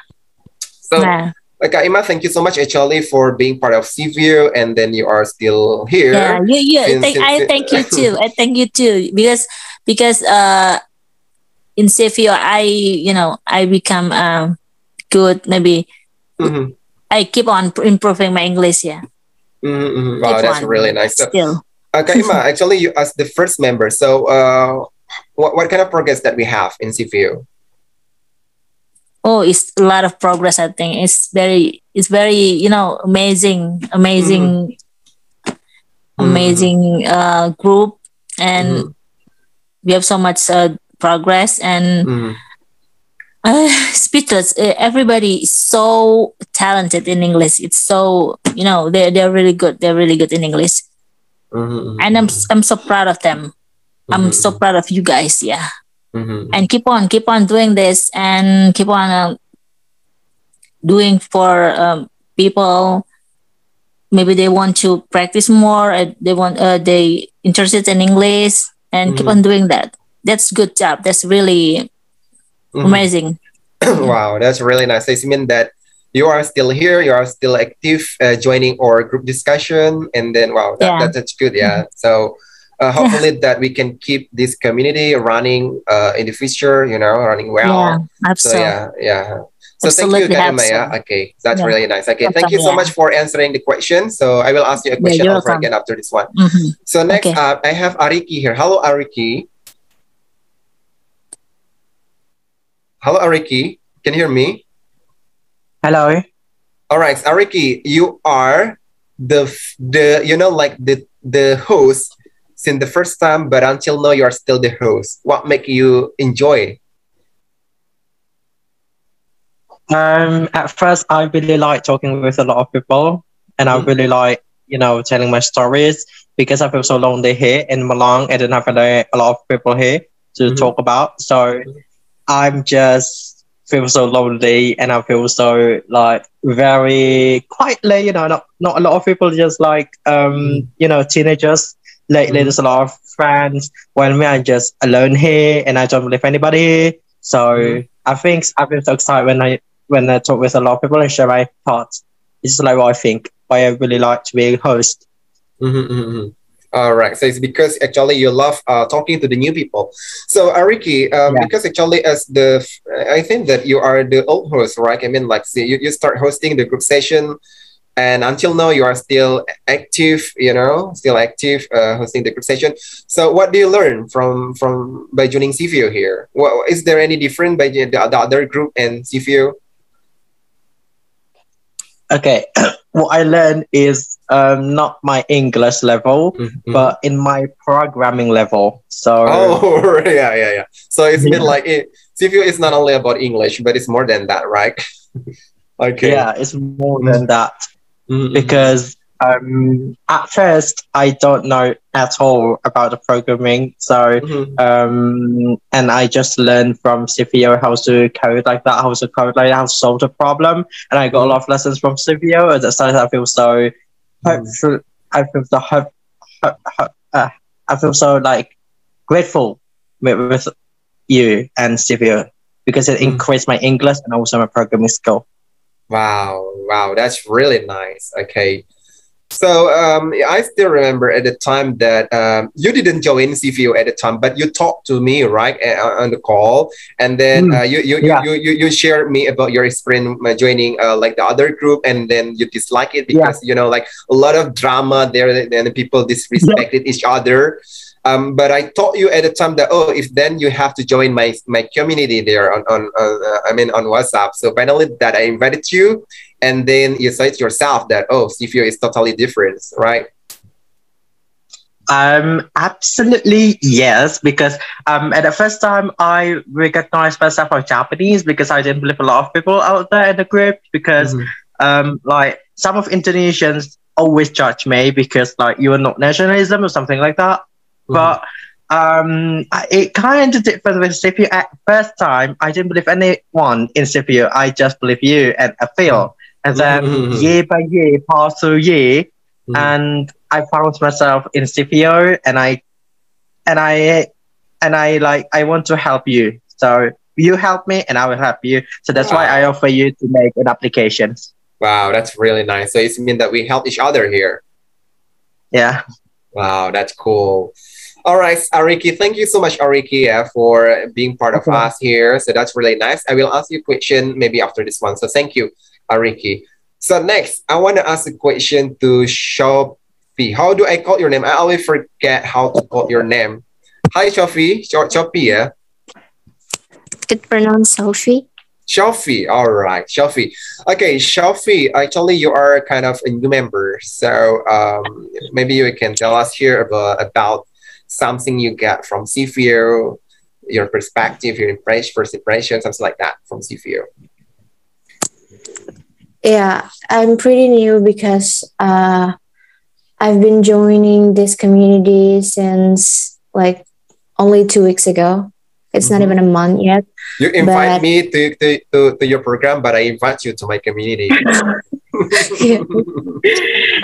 So, Ima, thank you so much, actually, for being part of Sefeo, and then you are still here. I thank you too. I thank you too, because in Sefeo, I become good. Maybe I keep on improving my English. Wow, that's really nice. So, Ima, actually, you as the first member. So, what kind of progress that we have in Sefeo? Oh, it's a lot of progress. I think it's very, amazing group, and we have so much progress and. Speechless. Everybody is so talented in English. It's so they're really good. They're really good in English, and I'm so proud of them. I'm so proud of you guys. And keep on doing this, and keep on doing for people. Maybe they want to practice more. They interested in English, and keep on doing that. That's good job. That's really. Amazing. Wow, that's really nice. I mean that you are still here, you are still active, joining our group discussion, and then that's good. So hopefully that we can keep this community running in the future, running well. Absolutely. So thank you, Maya. Okay, that's really nice. Okay, thank you so much for answering the question. So I will ask you a question over again after this one. So next up, I have Ariki here. Hello, Ariki. Hello, Ariki. Can you hear me? Hello. All right, Ariki, you are the host since the first time, but until now you are still the host. What make you enjoy? At first, I really like talking with a lot of people, and I really like telling my stories, because I feel so lonely here in Malang. I don't have a lot of people here to talk about, so. I'm just feel so lonely, and I feel so like very quietly, not a lot of people, just like teenagers. Lately, there's a lot of friends. When me, I'm just alone here, and I don't believe anybody here. So I think I feel so excited when I talk with a lot of people and share my thoughts. It's just like what I think. Why I really like to be a host. All right. So it's because actually you love talking to the new people. So Ariki, Yeah. because actually I think that you are the old host, right? I mean, like, see, you start hosting the group session, and until now you are still active, still active hosting the group session. So what do you learn from by joining Sefeo here? Well, is there any different by the other group and Sefeo? Okay. What I learned is not my English level, but in my programming level. So Oh, yeah. So it's been like Sefeo is not only about English, but it's more than that, right? Okay. yeah, it's more than that. Because at first I don't know at all about the programming. So and I just learned from Sefeo how to code like that, how to code like that, how to solve the problem. And I got a lot of lessons from Sefeo. At the start, I feel so hopeful. I feel so I feel so like grateful with you and Sefeo because it increased my English and also my programming skill. Wow, that's really nice. Okay. So I still remember at the time that you didn't join CVO at the time, but you talked to me, right, on the call, and then you shared me about your experience joining like the other group, and then you dislike it because like a lot of drama there, and people disrespected each other. But I told you at the time that if then you have to join my community there on WhatsApp. So finally that I invited you, and then you said yourself that Sefeo is totally different, right? Absolutely yes, because at the first time I recognized myself as Japanese because I didn't believe a lot of people out there in the group because like some of Indonesians always judge me because like you are not nationalism or something like that. But it kind of different with Sefeo. At first time, I didn't believe anyone in Sefeo. I just believe you and I feel. And then year by year, past through year, and I found myself in Sefeo, and I like I want to help you. So you help me, and I will help you. So that's why I offer you to make an application. Wow, that's really nice. So it means that we help each other here. Yeah. Wow, that's cool. All right, Ariki, thank you so much, Ariki, for being part of us here. So that's really nice. I will ask you a question maybe after this one. So thank you, Ariki. So next, I want to ask a question to Shofi. How do I call your name? I always forget how to call your name. Hi, Shofi. Shofi, yeah? It's pronounced Sophie. Shofi, all right, Shofi. Okay, Shofi, actually you are kind of a new member. So maybe you can tell us here about something you get from Sefeo, your perspective, your impression, first impression, something like that from Sefeo. Yeah, I'm pretty new because I've been joining this community since like only 2 weeks ago. It's not even a month yet. You invite me to your program, but I invite you to my community.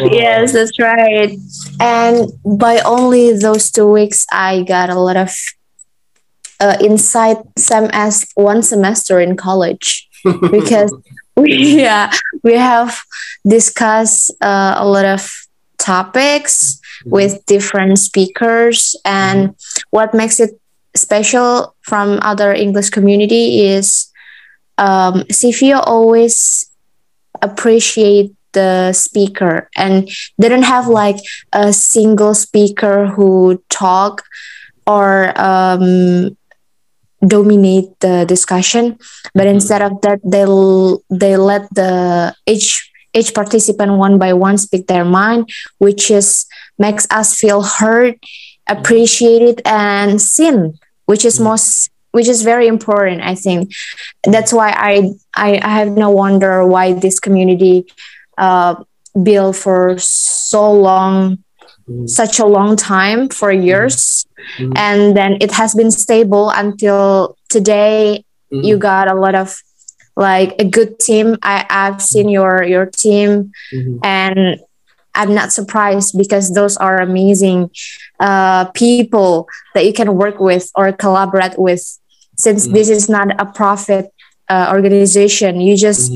Yes, that's right. And by only those 2 weeks, I got a lot of insight as one semester in college because we have discussed a lot of topics with different speakers, and what makes it special from other English community is Sefeo always appreciate the speaker and didn't have like a single speaker who talk or dominate the discussion, but instead of that they let the each participant one by one speak their mind, which is makes us feel heard, appreciated, and seen, which is very important. I think that's why I have no wonder why this community built for so long, such a long time, for years, and then it has been stable until today. You got a lot of like a good team. I've seen your team, and I'm not surprised because those are amazing people that you can work with or collaborate with since this is not a profit organization. You just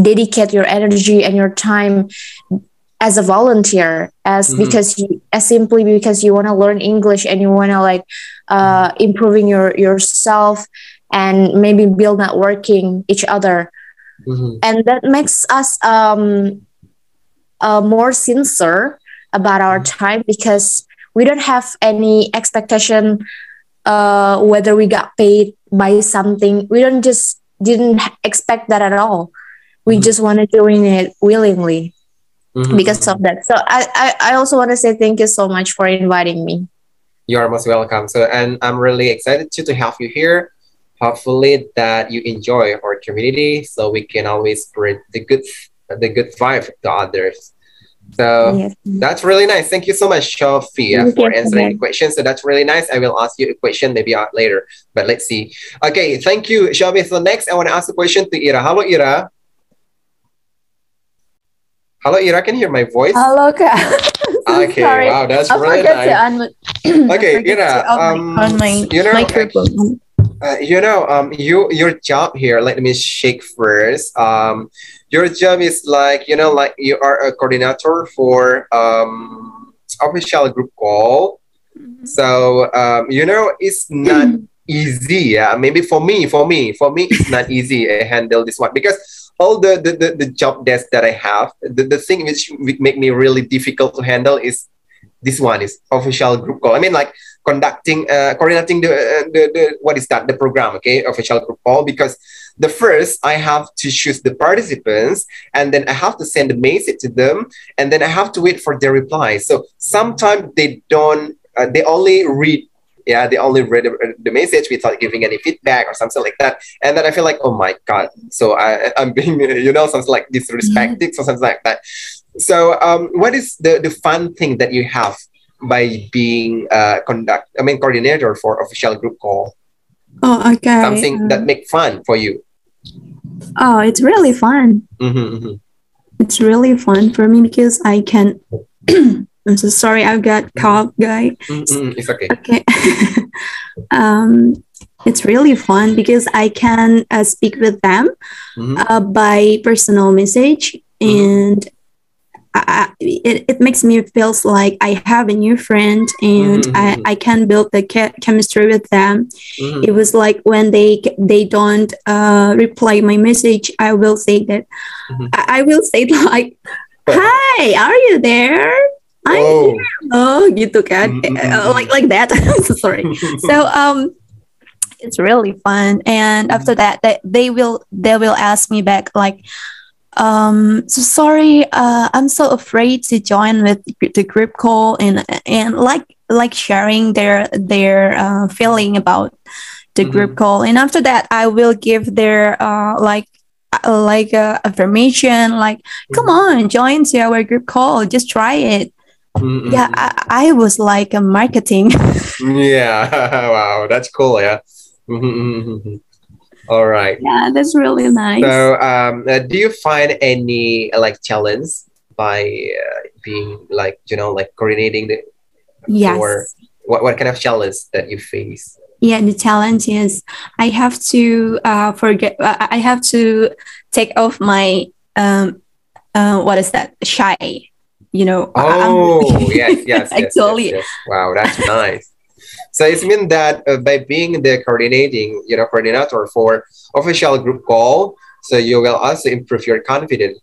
dedicate your energy and your time as a volunteer, as simply because you want to learn English and you want to like improving yourself and maybe build networking each other. And that makes us more sincere about our time, because we don't have any expectation whether we got paid by something. We didn't expect that at all. We just want to join it willingly because of that. So I also want to say thank you so much for inviting me. You are most welcome. So, and I'm really excited to have you here. Hopefully that you enjoy our community, so we can always spread the good vibe to others. So that's really nice. Thank you so much, Sophia, for answering the question. So that's really nice. I will ask you a question maybe later, but let's see. Okay, thank you, Shelby. So next, I want to ask a question to Ira. Hello, Ira. Hello, Ira. Can you hear my voice? Hello, Kak. Okay, sorry. wow, that's I really forgot nice. to unmute. Okay, Ira. On my microphone. Your job here. Let me shake first. Your job is like like you are a coordinator for official group call. So it's not easy. Yeah, maybe for me, it's not easy to handle this one, because all the job desk that I have, the thing which make me really difficult to handle is this one is official group call. I mean, like coordinating the what is that, the program, okay, official group call, because the first I have to choose the participants, and then I have to send a message to them, and then I have to wait for their reply. So sometimes they don't they only read the message without giving any feedback or something like that. And then I feel like, oh my God, so I'm being something like disrespected or something like that. So what is the fun thing that you have by being coordinator for official group call? Oh, okay. Something that make fun for you. Oh, it's really fun. It's really fun for me because I can. I'm so sorry, I've got cough, guy. It's okay. Okay. It's really fun because I can speak with them by personal message, and it makes me feels like I have a new friend, and I can build the chemistry with them. It was like when they don't reply my message, I will say that I will say like, "Hi, are you there? I'm here." Oh, gitu kan. Like that. So sorry. So it's really fun, and after that they will ask me back like, so sorry, I'm so afraid to join with the group call, and like sharing their feeling about the group call. And after that I will give their like affirmation, like, come on, join to our group call, just try it. Yeah, I was like a marketing. Yeah. Wow, that's cool. Yeah. All right. Yeah, that's really nice. So, do you find any like challenge by being like like coordinating the? Yes. Or what kind of challenge that you face? Yeah, the challenge is I have to I have to take off my what is that, shy, Oh, yes. Actually. Yes. Wow, that's nice. So it's mean that by being the coordinator for official group call, so you will also improve your confidence.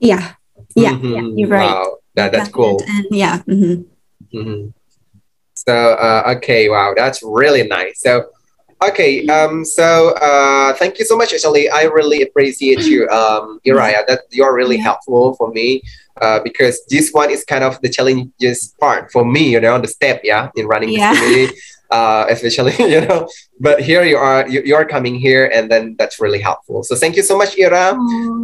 Yeah, you're right. Wow, that's cool. And yeah. So okay, wow, that's really nice. So okay, thank you so much. Actually, I really appreciate you, Uriah, that you are really helpful for me. Because this one is kind of the challenges part for me, the step, in running this community, especially, but here you are coming here, and then that's really helpful. So thank you so much, Ira,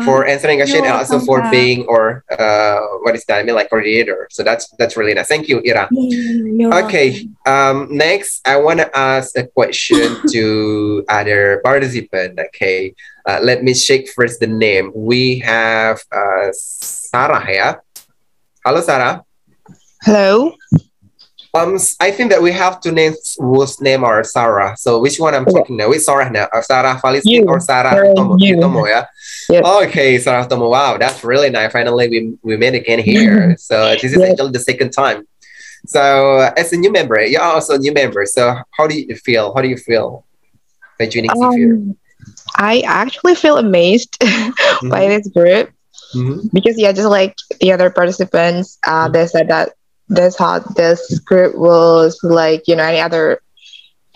for answering question, and also for being what is that? I mean, like coordinator. So that's really nice. Thank you, Ira. Okay. Next, I want to ask a question to other participant. Okay. Let me check first the name. We have Sarah, yeah? Hello, Sarah. Hello. I think that we have to name whose name are Sarah. So which one I'm talking now? Which Sarah now? Sarah Faliskin or Sarah Utomo? Yeah. Yep. Okay, Sarah Utomo. Wow, that's really nice. Finally, we met again here. So this is actually the second time. So as a new member, you're also a new member. So how do you feel? How do you feel by joining Sefeo? I actually feel amazed by this group because just like the other participants, they said that this how this group was like any other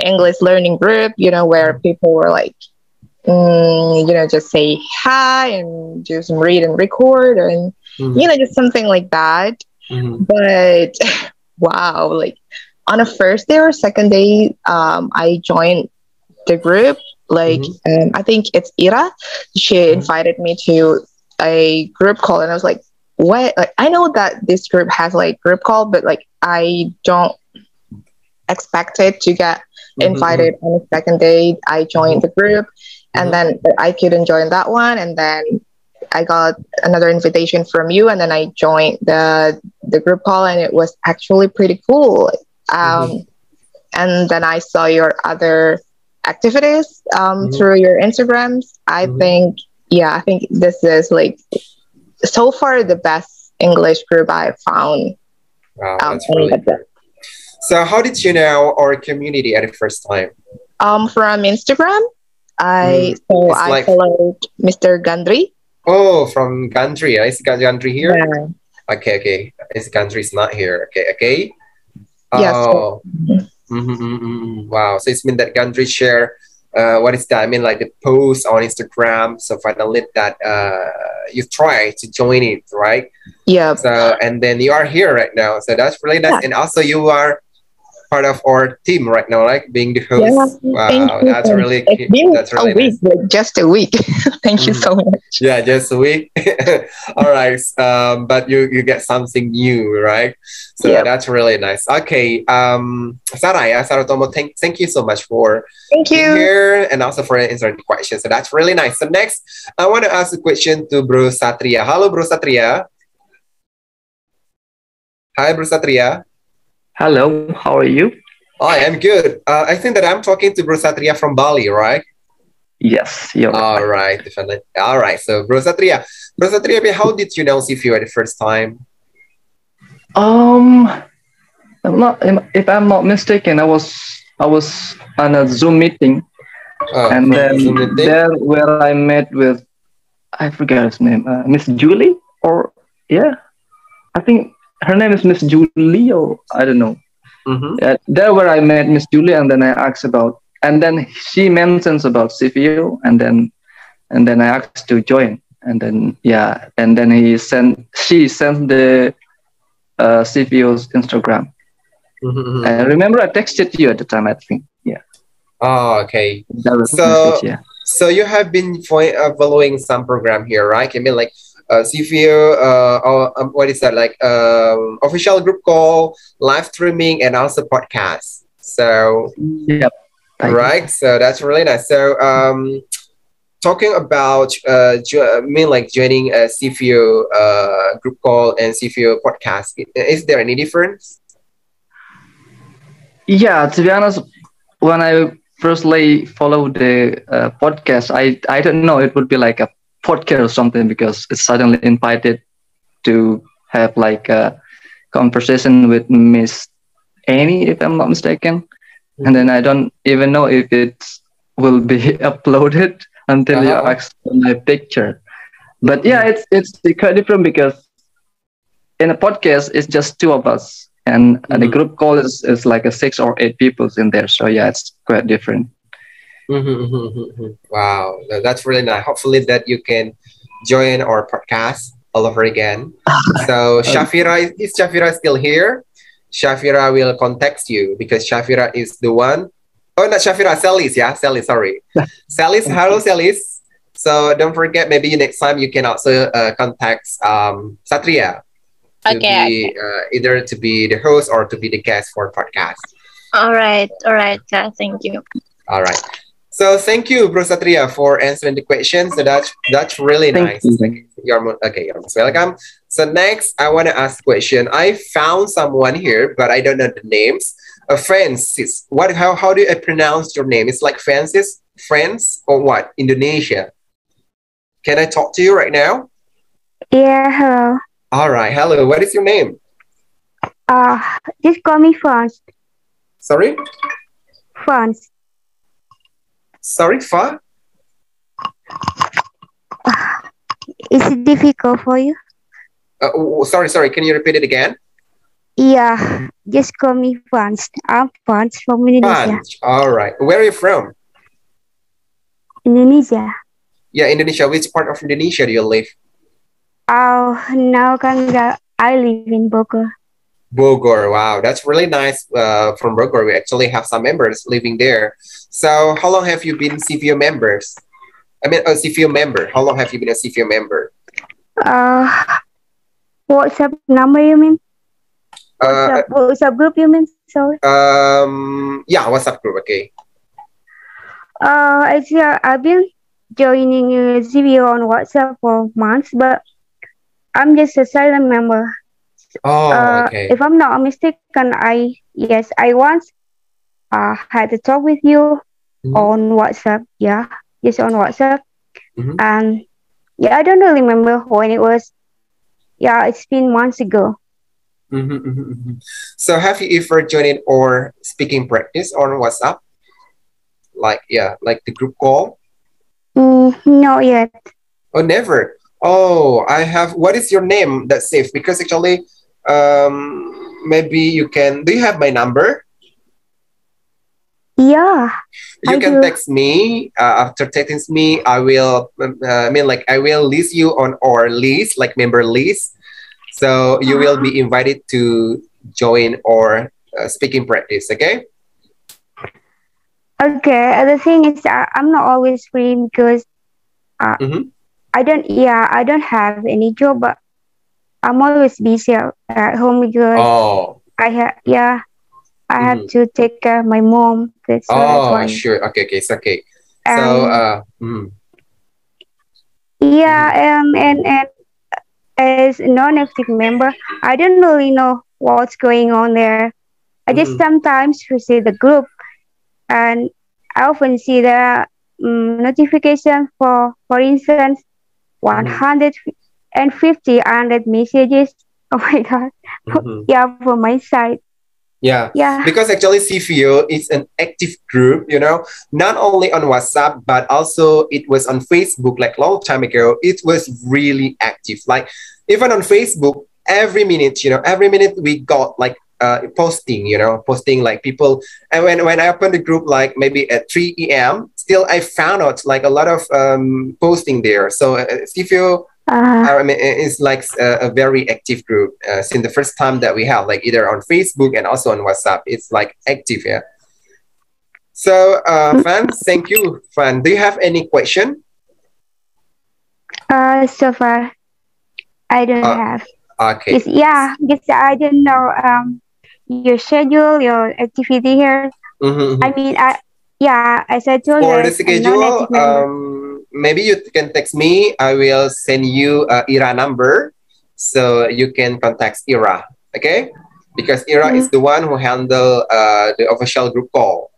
English learning group, where people were like, just say hi and just read and record and just something like that. But wow, like on a first day or second day, I joined the group. Like I think it's Ira. She invited me to a group call, and I was like, "What?" Like I know that this group has like group call, but like I don't expect it to get invited on the second day. I joined the group, and then I couldn't join that one, and then I got another invitation from you, and then I joined the group call, and it was actually pretty cool. And then I saw your other activities through your Instagrams. I think this is like so far the best English group I found. Wow, that's really good. So how did you know our community at the first time? From Instagram. I followed Mr. Gandri. Oh, from Gandri. Is Gandri here? Yeah. Okay. Is Gandri's not here? Okay. Yes. Oh. Wow. So it's mean that Gandri share what is that? I mean like the post on Instagram. So finally that you try to join it, right? Yeah. So and then you are here right now. So that's really nice. Yeah. And also you are part of our team right now, like being the host. Yeah, wow, that's really that's really a week, nice. Like just a week. Thank you so much. Yeah, just a week. All right. But you get something new, right? So that's really nice. Okay. Sarah Tomo, thank you so much for being here and also for answering the questions. So that's really nice. So next, I want to ask a question to Bro Satria. Hello, Bro Satria. Hi, Bro Satria. Hello, how are you? I am good. I think that I'm talking to Bro Satria from Bali, right? Yes, you're all right. Definitely. All right. So, Bro Satria, how did you know Sefeo at the first time? If I'm not mistaken, I was on a Zoom meeting, and then there where I met with, I forget his name, Miss Julie, I think her name is Miss Julie, or I don't know. There where I met Miss Julie, and then I asked about, and then she mentions about Sefeo, and then I asked to join, and then and then she sent the Sefeo's Instagram. I remember I texted you at the time, I think. Yeah. Oh, okay. So you have been following some program here, right? I mean, like Sefeo, what is that, like official group call, live streaming, and also podcast. So right, so that's really nice. So talking about joining a Sefeo group call and Sefeo podcast, is there any difference? Yeah, to be honest, when I firstly followed the podcast, I don't know it would be like a podcast or something, because it's suddenly invited to have like a conversation with Miss Annie, if I'm not mistaken. And then I don't even know if it will be uploaded until you ask for my picture. But it's quite different, because in a podcast it's just two of us, and the group call is like a 6 or 8 people in there. So it's quite different. Wow, that's really nice. Hopefully that you can join our podcast all over again. So Shafira, is Shafira still here? Shafira will contact you, because Shafira is the one. Oh, not Shafira, Celis. Yeah, Celis, sorry. Celis, hello Celis. So don't forget, maybe next time you can also contact Satria to be either to be the host or to be the guest for podcast. All right. Thank you. All right. So thank you, Bro Satria, for answering the questions. So that's really nice. You're most welcome. So next, I want to ask a question. I found someone here, but I don't know the names. Francis. How do I pronounce your name? It's like Francis, France, or what? Indonesia. Can I talk to you right now? Yeah, hello. All right, hello. What is your name? Just call me France. Sorry? France. Sorry, Fa? Is it difficult for you? Sorry. Can you repeat it again? Yeah, just call me France. I'm France from Indonesia. France. All right. Where are you from? Indonesia. Yeah, Indonesia. Which part of Indonesia do you live? Oh, now I live in Bogor. Bogor. Wow, that's really nice. From Bogor, we actually have some members living there. So, how long have you been Sefeo members? I mean, a Sefeo member. How long have you been a Sefeo member? WhatsApp number you mean? WhatsApp group you mean? Sorry. Yeah, WhatsApp group. Okay. Actually, I've been joining Sefeo on WhatsApp for months, but I'm just a silent member. Oh, okay. If I'm not mistaken, I once had to talk with you on WhatsApp. Yeah, just on WhatsApp. And yeah, I don't really remember when it was. Yeah, it's been months ago. So have you ever joined or speaking practice on WhatsApp? Like the group call? Not yet. Oh, never. Oh, I have. What is your name? That's safe because actually, maybe you can. Do you have my number? Yeah. You can text me. After texting me, I will. I will list you on our list, like member list. So you will be invited to join our speaking practice. Okay. Okay. The thing is, I'm not always free because I don't have any job, but I'm always busy at home because I have to take care of my mom. That's why. Sure. Okay. It's okay. Yeah, and as a non-active member, I don't really know what's going on there. I just sometimes visit the group, and I often see the notification for instance, 150 messages. Oh my God. Yeah, from my side. Yeah, because actually Sefeo is an active group, not only on WhatsApp, but also it was on Facebook like long time ago. It was really active. Like even on Facebook, every minute we got like posting like people. And when I opened the group, like maybe at 3 a.m., still I found out like a lot of posting there. So Sefeo, it's like a very active group since the first time that we have, like either on Facebook and also on WhatsApp. It's like active, yeah. So, Fan, thank you, Fan. Do you have any question? So far, I don't have. Okay. Because I don't know your schedule, your activity here. I mean, as I told you, for the schedule, maybe you can text me. I will send you Ira number so you can contact Ira. Okay, because Ira is the one who handle the official group call,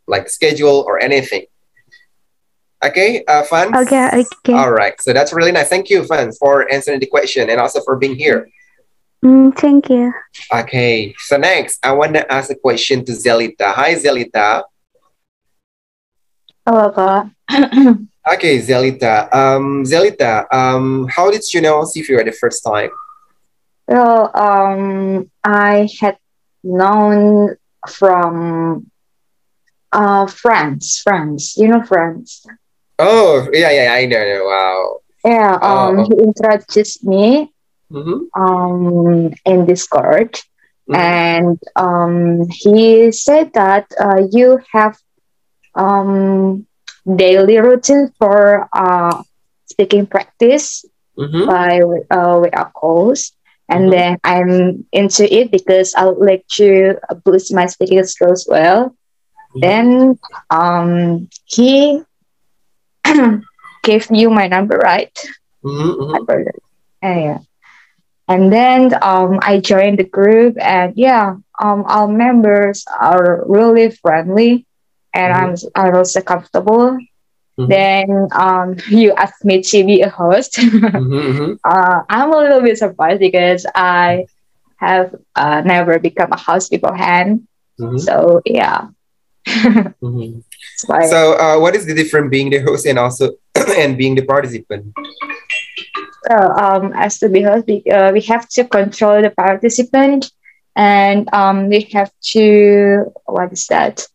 like schedule or anything. Okay, Fans. Okay. All right, so that's really nice. Thank you, Fans, for answering the question and also for being here. Thank you. Okay, so next I want to ask a question to Zelita. Hi, Zelita. Hello, Kak. Okay, Zelita. How did you know Sefeo at the first time? Well, I had known from friends. You know friends. Oh, yeah, I know. Wow. Yeah, he introduced me in Discord. And he said that you have daily routine for speaking practice by without calls. And then I'm into it because I would like to boost my speaking skills well. Then he gave you my number, right? I forgot. Yeah. And then I joined the group, and yeah, our members are really friendly, and I was so comfortable. Then you asked me to be a host. I'm a little bit surprised because I have never become a host beforehand. So yeah. So what is the difference being the host and also and being the participant? As to be host, we have to control the participant, and we have to, what is that?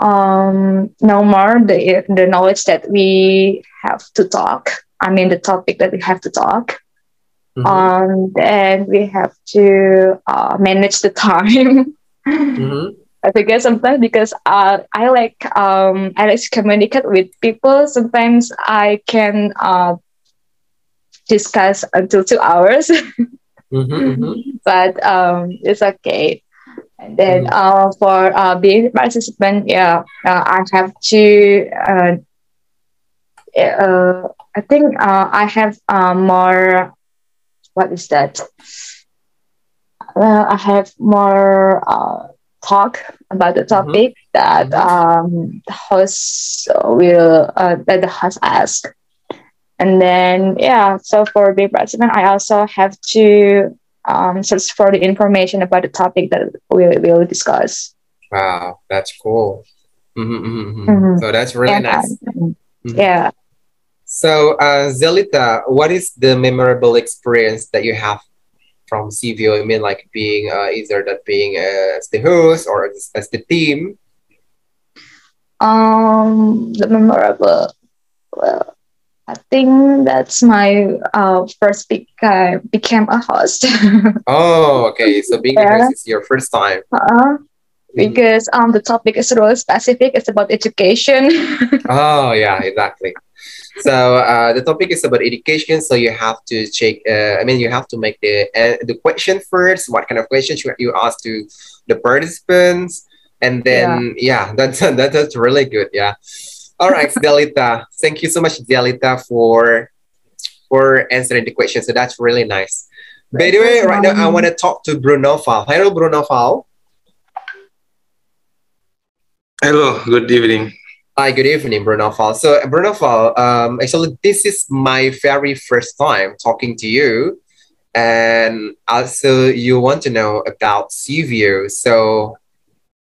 Know more the knowledge that we have to talk. I mean, the topic that we have to talk. And we have to manage the time. I forget sometimes because I like to communicate with people. Sometimes I can discuss until 2 hours, but it's okay. And then for being a participant, yeah, I have to. I think I have more. What is that? I have more talk about the topic that the host will that the host ask. And then yeah, so for being participant, I also have to search for the information about the topic that we will discuss. Wow, that's cool. So that's really nice. Yeah. So Zelita, what is the memorable experience that you have from Sefeo? I mean, like being either that being as the host or as the team. The memorable. Well, I think that's my first became a host. Oh, okay. So being a host is your first time. Because the topic is really specific. It's about education. Oh yeah, exactly. So the topic is about education. So you have to check. I mean, you have to make the question first. What kind of questions you ask to the participants, and then yeah, that's really good. Yeah. All right, Delita. Thank you so much, Delita, for answering the question. So that's really nice. By the way, right now I want to talk to Bruno Fal. Hello, Bruno Fal. Hello, good evening. Hi, good evening, Bruno Fal. So, Bruno Fal, actually, this is my very first time talking to you. And also, you want to know about Sefeo. So,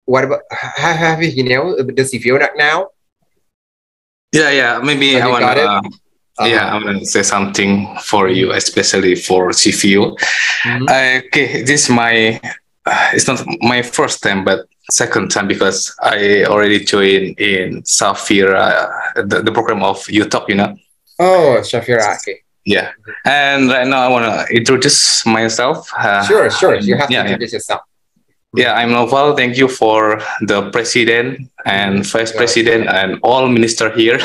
what about, have you know the Sefeo now? Yeah. Maybe I want to. Yeah, I want to say something for you, especially for Sefeo. Okay, this is my. It's not my first time, but second time because I already joined in Safira, the program of YouTube, you know. Oh, Safira, okay. Yeah, and right now I want to introduce myself. Sure. You have to introduce yourself. Yeah, I'm Noval. Thank you for the president and vice president and all minister here.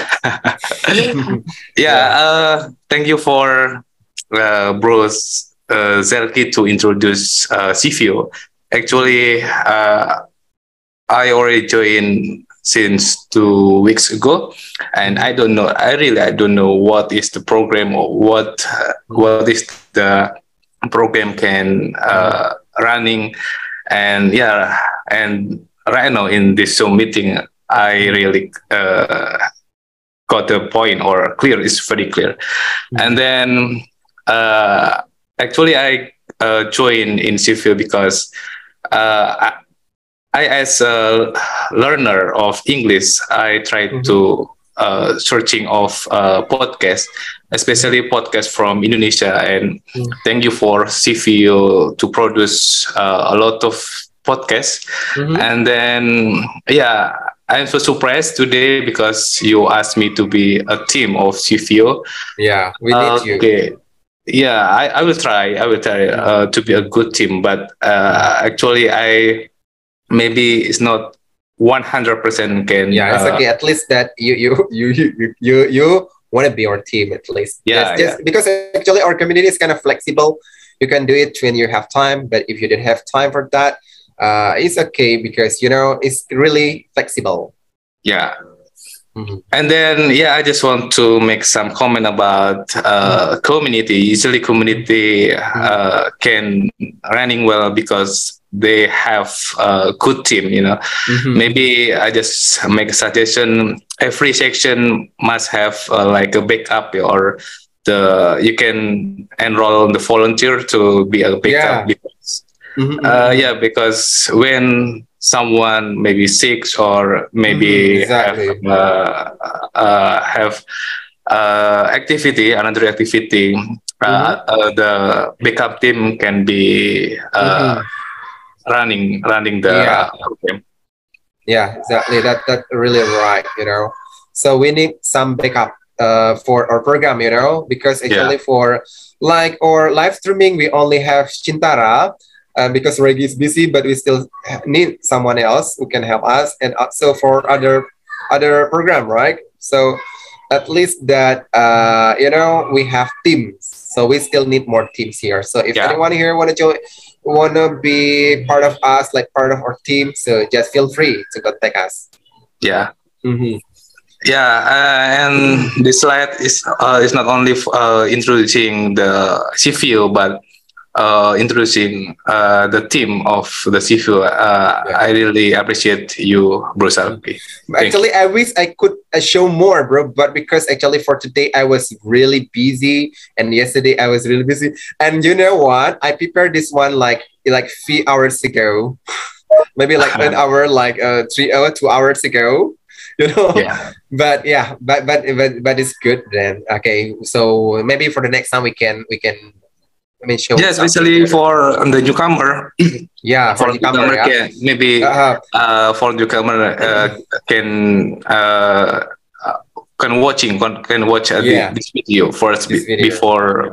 Thank you for Bros Zelki to introduce Sefeo. Actually, I already joined since 2 weeks ago, and I don't know. I don't know what is the program or what is the program can running. And yeah, and right now in this Zoom meeting, I really got the point or clear. It's very clear. And then actually I joined in Sefeo because I as a learner of English, I tried to searching of podcasts, especially podcasts from Indonesia. And thank you for Sefeo to produce a lot of podcasts. And then, yeah, I'm so surprised today because you asked me to be a team of Sefeo. Yeah, we need you. Okay. Yeah, I will try. To be a good team, but actually, maybe it's not 100% can. Yeah, it's okay. At least that you want to be our team at least. Yeah, because actually our community is kind of flexible. You can do it when you have time, but if you didn't have time for that, it's okay because it's really flexible. Yeah. And then, I just want to make some comment about community. Usually, community can running well because they have a good team. Maybe I just make a suggestion. Every section must have like a backup, or you can enroll the volunteer to be a backup. Because when someone maybe sick or maybe exactly. have another activity, the backup team can be running the program. Yeah, exactly. That's really right. So we need some backup for our program. Because actually for like our live streaming, we only have Chintara. Because Reggie is busy, but we still need someone else who can help us, and also for other program, right? So at least that we have teams, so we still need more teams here. So if anyone here want to be part of us, like part of our team, so just feel free to contact us. And this slide is not only introducing the Sefeo, but introducing the team of the Sefeo. I really appreciate you, Bro Salpi. Actually, I wish I could show more, bro. But because actually for today I was really busy, and yesterday I was really busy. And you know what? I prepared this one like few hours ago, maybe like an hour, like 2 hours ago. But it's good then. Okay, so maybe for the next time we can show. Yeah, especially for the newcomer. For newcomer, maybe for newcomer can watch this video first before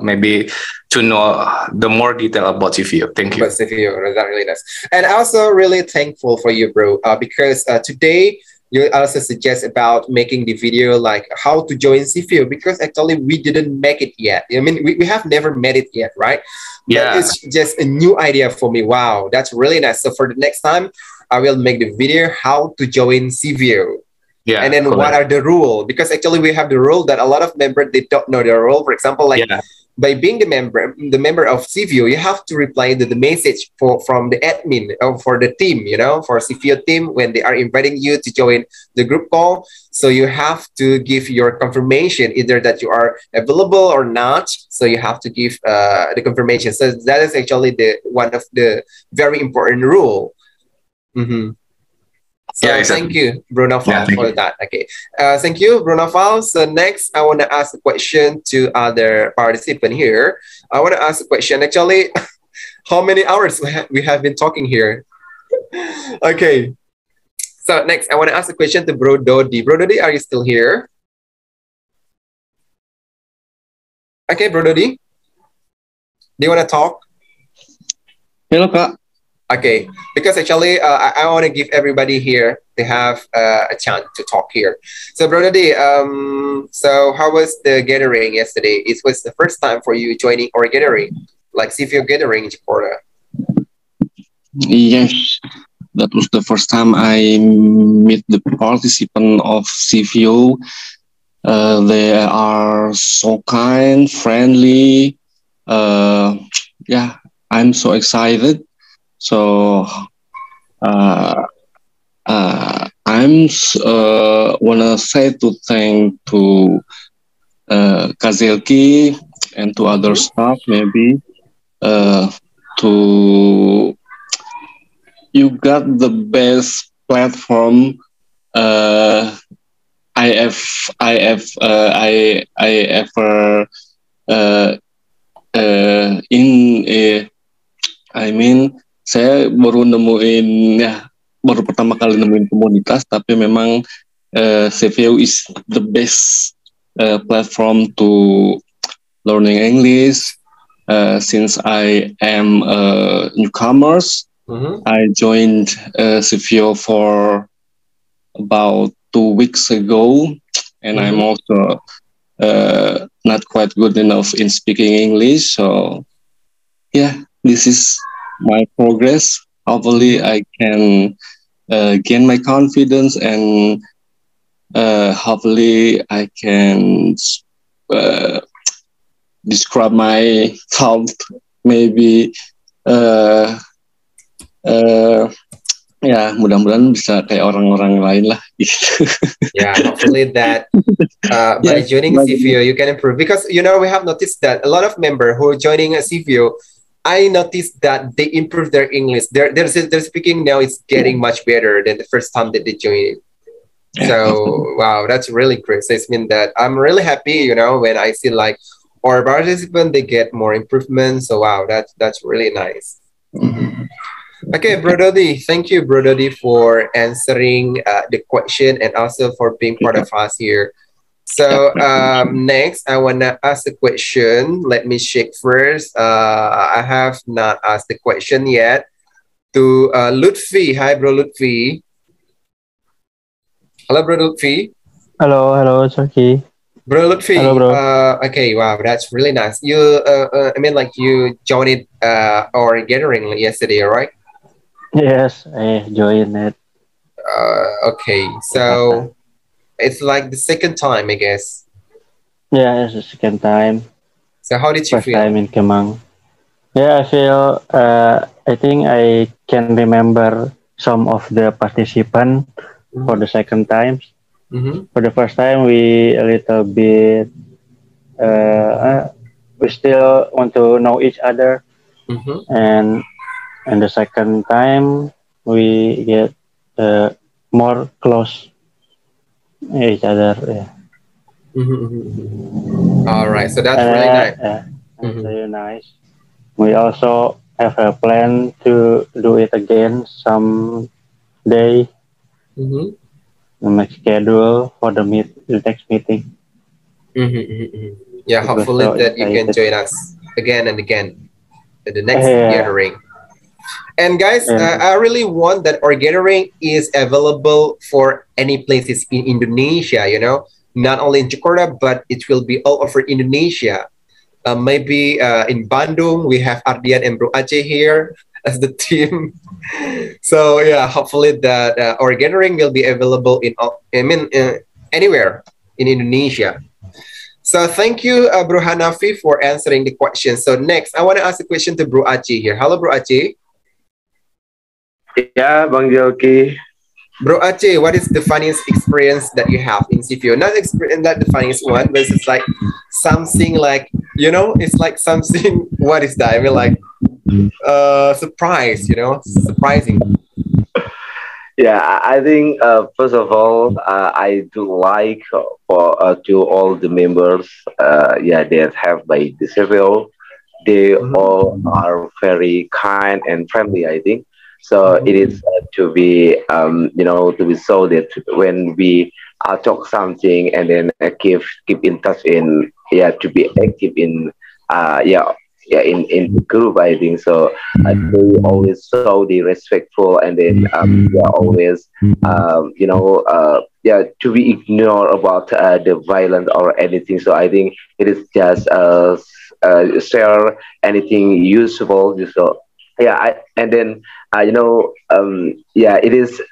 maybe to know the more detail about Sefeo. Thank you. But Sefeo, that really nice. And also really thankful for you, bro, because today you also suggest about making the video like how to join Sefeo, because actually we didn't make it yet. I mean, we have never made it yet, right? But it's just a new idea for me. Wow, that's really nice. So for the next time, I will make the video how to join Sefeo. And then what are the rules? Because actually we have the rule that a lot of members, they don't know the rule. For example, like by being the member of Sefeo, you have to reply to the message from the admin or for the team, for Sefeo team when they are inviting you to join the group call. So you have to give your confirmation either that you are available or not. So you have to give the confirmation. So that is actually one of the very important rule. So thank you, Bruno Val, for that. Okay, thank you, Bruno Val. So next, I want to ask a question to other participant here. I want to ask a question. Actually, how many hours we have been talking here? Okay. So next, I want to ask a question to Bro Dodi. Bro Dodi, are you still here? Okay, Bro Dodi. Do you want to talk? Hello, Kak. Okay, because actually I want to give everybody here to have a chance to talk here. So, Brother D, so how was the gathering yesterday? It was the first time for you joining our gathering, like Sefeo gathering in Jakarta. Yes, that was the first time I meet the participant of Sefeo. They are so kind, friendly. I'm so excited. So I'm wanna say to thank to Kazelki and to other staff maybe to you got the best platform I ever saya baru baru pertama kali nemuin komunitas, tapi memang Sefeo is the best platform to learning English. Since I am newcomers, I joined Sefeo for about 2 weeks ago, and I'm also not quite good enough in speaking English. So, yeah, this is my progress. Hopefully, I can gain my confidence, and hopefully, I can uh, describe my thought. Maybe uh, uh, ya mudah-mudahan bisa kayak orang-orang lain lah gitu. Yeah, hopefully that by joining Sefeo you can improve, because we have noticed that a lot of members who are joining Sefeo, I noticed that they improve their English. Their speaking now is getting much better than the first time that they joined. So wow, that's really great. So it's mean that I'm really happy, when I see like our participants, they get more improvement. So wow, that's really nice. Okay, Bro Dodi, thank you, Bro Dodi, for answering the question and also for being part of us here. So next, I want to ask a question. Let me check first. I have not asked the question yet. To Lutfi. Hi, Bro Lutfi. Hello, Bro Lutfi. Hello, Turkey. Bro Lutfi. Hello, bro. Okay, wow, that's really nice. You, I mean, like you joined our gathering yesterday, right? Yes, I joined it. Okay, so it's like the second time, I guess. Yeah, it's the second time. So how did you First feel? time in Kemang. Yeah, I feel. I think I can remember some of the participants for the second time. For the first time, we a little bit. We still want to know each other, and the second time we get more close each other. Yeah. All right, so that's really nice. Yeah, that's really nice. We also have a plan to do it again some day. We make schedule for the next meeting. Yeah, hopefully so that you can excited. join us again and again at the next gathering. And guys, I really want that our gathering is available for any places in Indonesia, not only in Jakarta, but it will be all over Indonesia. Maybe in Bandung, we have Ardian and Bro Aceh here as the team. So yeah, hopefully that our gathering will be available anywhere in Indonesia. So thank you, Bro Hanafi, for answering the question. So next, I want to ask a question to Bro Aceh here. Hello, Bro Aceh. Yeah, Bang Joki. Bro Aceh, what is the funniest experience that you have in Sefeo? Not the funniest one, but it's like something like, it's like something, what is that? I mean, like, surprise, surprising. Yeah, I think first of all, I do like for to all the members, that have by the Sefeo. They all are very kind and friendly, I think. So it is to be, to be so that when we talk something and then keep in touch in, to be active in, in the group, I think. So they always so the respectful, and then always, to be ignore about the violence or anything. So I think it is just share anything useful. So and then it is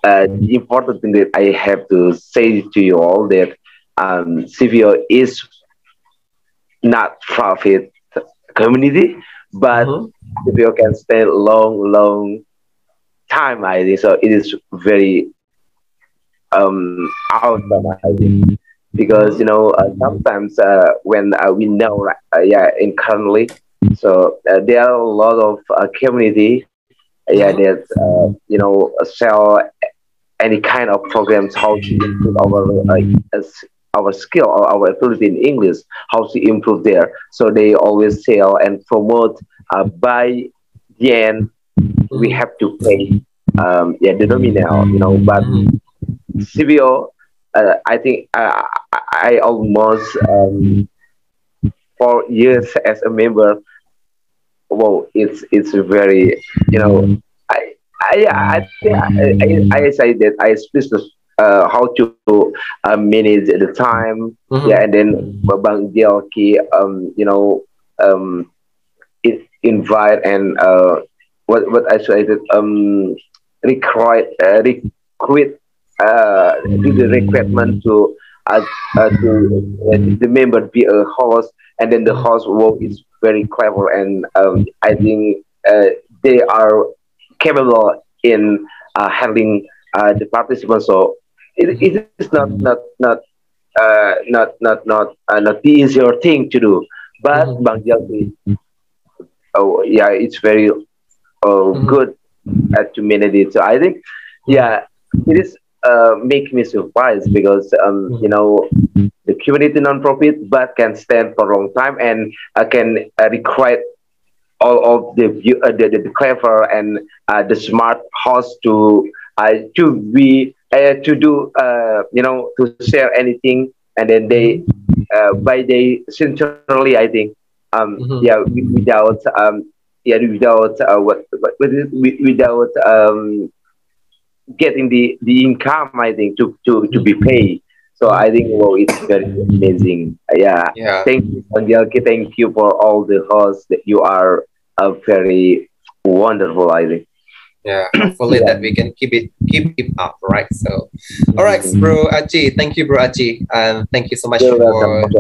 the important thing that I have to say to you all that Sefeo is not profit community, but Sefeo can stay long time, I think. So it is very awesome, I think, because sometimes when we know in currently, so there are a lot of community that sell any kind of programs how to improve our skill or our ability in English, how to improve there. So they always sell and promote. By the end, we have to pay the nominal, but CBO, I think I almost 4 years as a member. Well, it's very, I say that I specialize how to manage the time, and then Bang Dialki, invite and what I said, recruit do the requirement to the member be a host, and then the host work is very clever, and I think they are capable in handling the participants. So it is not the easier thing to do, but Bang Jalpi, oh yeah, it's very good at to manage it. So I think, yeah, it is make me surprised because the community non-profit but can stand for a long time and can require all of the clever and the smart host to be to do to share anything, and then they by they centrally, I think, yeah, without without without getting the income, I think, to be paid. So I think, well, it's very amazing. Yeah. Yeah. Thank you, Angelki. Thank you for all the hosts that you are very wonderful, I think. Yeah, hopefully that we can keep up, right? So, all right, bro Aji, thank you, bro Aji, and thank you so much You're for welcome.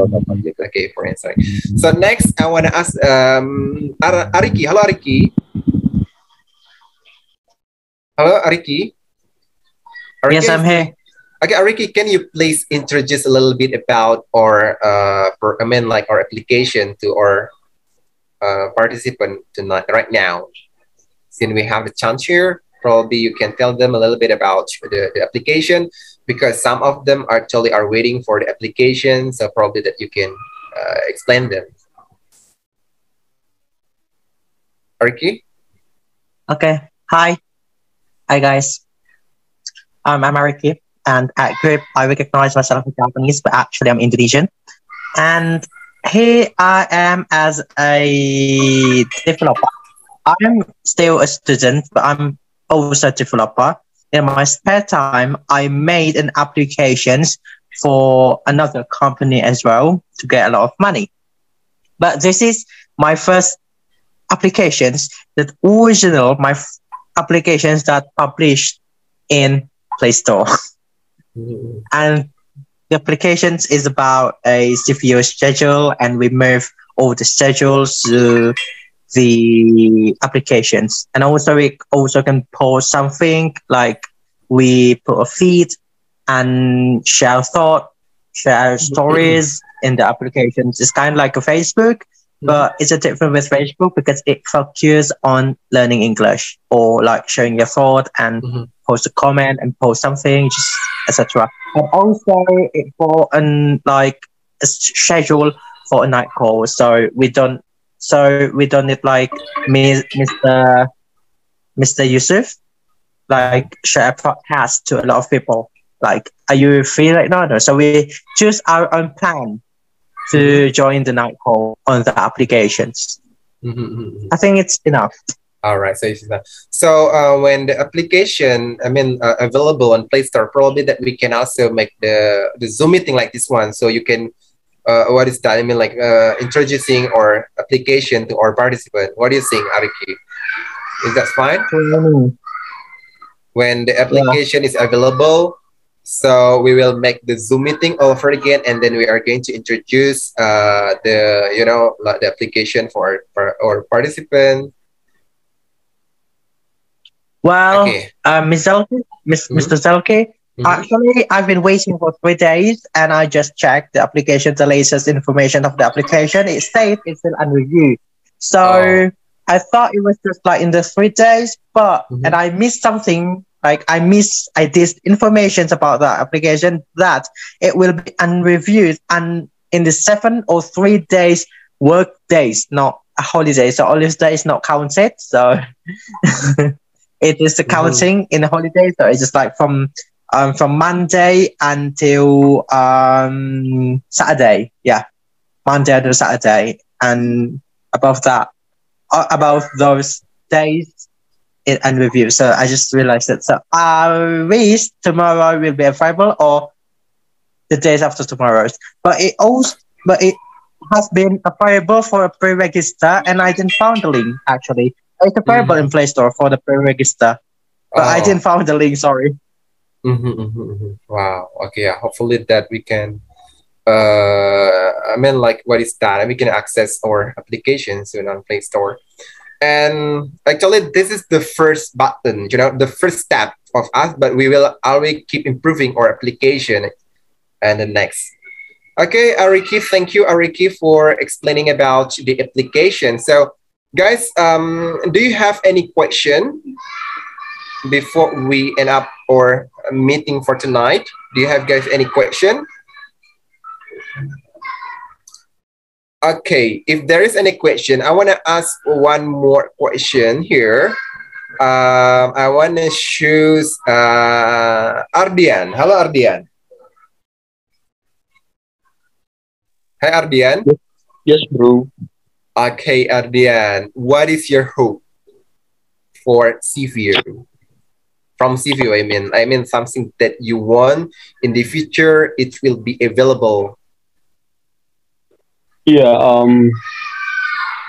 for answering. So next, I want to ask Ariki. Hello, Ariki. Hello, Ariki. Yes, I'm here. Okay, Ariki, can you please introduce a little bit about our like our application to our participant tonight, right now? Since we have the chance here, probably you can tell them a little bit about the application, because some of them actually are waiting for the application. So probably that you can explain them. Ariki? Okay. Hi guys. I'm Ariki, and at group I recognize myself as Japanese, but actually I'm Indonesian. And here I am as a developer. I'm still a student, but I'm also a developer. In my spare time, I made an applications for another company as well to get a lot of money. But this is my first applications that original applications that published in Play Store. And the applications is about a CPU schedule, and we move all the schedules to the applications. And also we also can post something like we put a feed and share thought, share stories in the applications. It's kind of like a Facebook, but it's a different with Facebook because it focuses on learning English, or like sharing your thought and post a comment and post something, just etc. And also it for like a schedule for a night call. So we don't need like Mr. Yusuf, like share a podcast to a lot of people. Like, are you free right now? No. So we choose our own plan to join the night call on the applications. I think it's enough. All right, so when the application, available on Play Store, probably that we can also make the Zoom meeting like this one. So you can, what is that? Like introducing our application to our participant. What do you think, Ariki? Is that fine? When the application is available, so we will make the Zoom meeting over again, and then we are going to introduce the application for our participant. Well, okay. Mr. Zelke, actually, I've been waiting for 3 days, and I just checked the application, the latest information of the application. It states it's still under review. So I thought it was just like in the 3 days, but and I missed something. Like I did information about the application that it will be unreviewed and in the 7 or 3 days work days, not a holiday. So all these days not counted. So it is the counting in the holiday. So it's just like from Monday until Saturday. Yeah, Monday until Saturday, and above that, about those days. And review. So I just realized that. So I wish tomorrow will be available or the days after tomorrow's. But it has been available for a pre-register, and I didn't found the link actually. It's available in Play Store for the pre-register, but I didn't find the link. Sorry. Wow. Okay. Yeah. Hopefully that we can. I mean, like, what is that? And we can access our application soon on Play Store. And actually, this is the first button. You know, the first step of us. But we will always keep improving our application. And the next. Okay, Ariki. Thank you, Ariki, for explaining about the application. So, guys, do you have any question before we end up our meeting for tonight? Do you have guys any question? Okay, if there is any question, I want to ask one more question here. I want to choose Ardian. Hello, Ardian. Hi, Ardian. Yes, bro. Okay, Ardian, what is your hope for Sefeo? From Sefeo, I mean something that you want in the future. It will be available. Yeah.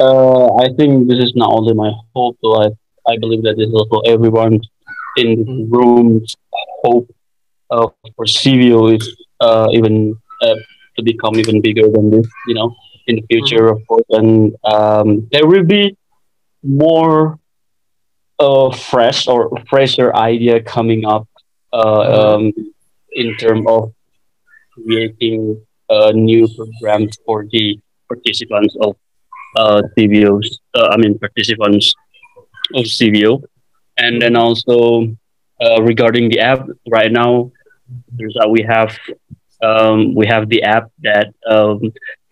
I think this is not only my hope, though. I believe that this is also everyone in this room's hope for Sefeo is even to become even bigger than this. You know, in the future, of course, and there will be more fresh or fresher idea coming up in terms of creating new programs for the participants of CVOs. Participants of CVO, and then also regarding the app. Right now, we have the app that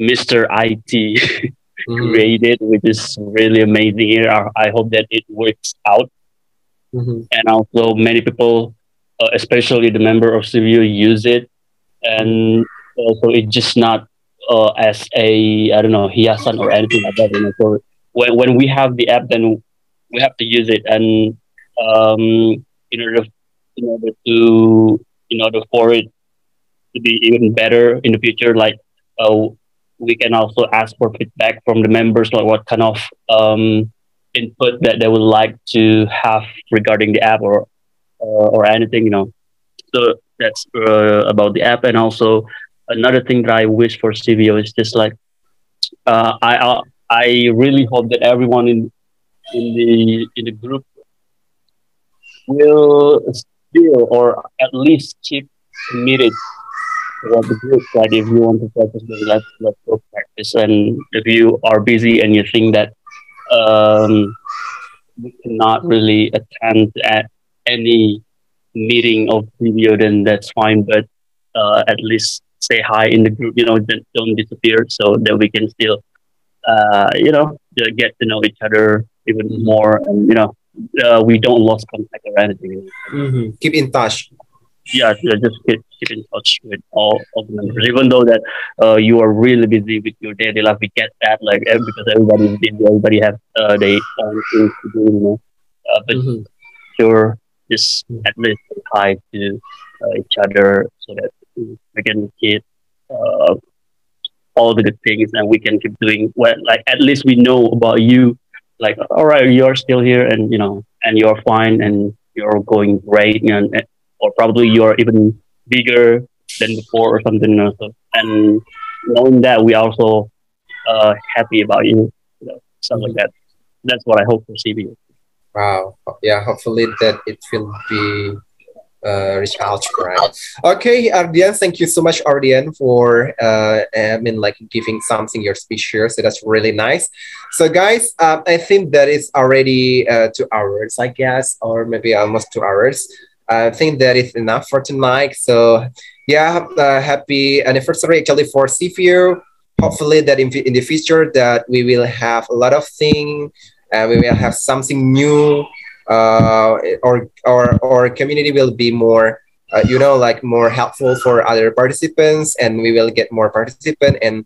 Mr. IT created, which is really amazing. Here, I hope that it works out. And also, many people, especially the member of CVO, use it, and also it's just not as a hiasan or anything like that. You know, so when we have the app, then we have to use it, and in order for it to be even better in the future, like we can also ask for feedback from the members, like what kind of input that they would like to have regarding the app or anything, you know. So that's about the app. And also another thing that I wish for CVO is just like I really hope that everyone in the group will still or at least keep committed to what the group. Like if you want to practice, then let's go practice. And if you are busy and you think that we cannot really attend at any meeting of video, then that's fine. But at least say hi in the group, you know, don't disappear, so that we can still, get to know each other even more, and we don't lose contact or anything. Keep in touch. Yeah, just keep in touch with all of the members, even though that you are really busy with your daily life. We get that, like because everybody is busy, everybody have their own things to do, you know. But sure, just at least say hi to each other so that we can keep all the good things, and we can keep doing well. Like at least we know about you. Like, all right, you're still here, and and you're fine, and you're going great, and or probably you're even bigger than before or something. So, and knowing that, we also happy about you, stuff like that. That's what I hope for CBU. Wow. Yeah. Hopefully that it will be reach out, right? Okay, Ardian, thank you so much, Ardian, for giving something your speech here. So that's really nice. So guys, I think that is already 2 hours, I guess, or maybe almost 2 hours. I think that is enough for tonight. So yeah, happy anniversary actually for Sefeo. Hopefully that in the future that we will have a lot of things, we will have something new. Or community will be more more helpful for other participants, and we will get more participants, and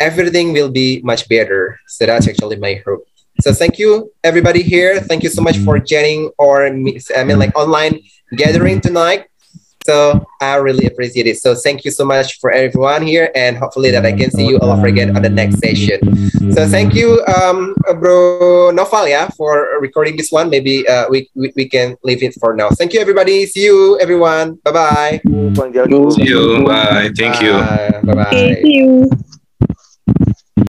everything will be much better. So that's actually my hope. So thank you everybody here. Thank you so much for joining our online gathering tonight. So I really appreciate it. So thank you so much for everyone here, and hopefully that I can see you all over again on the next session. So thank you, Bro Noval, yeah, for recording this one. Maybe we can leave it for now. Thank you, everybody. See you, everyone. Bye bye. See you. Bye. Thank you. Bye bye. Thank you.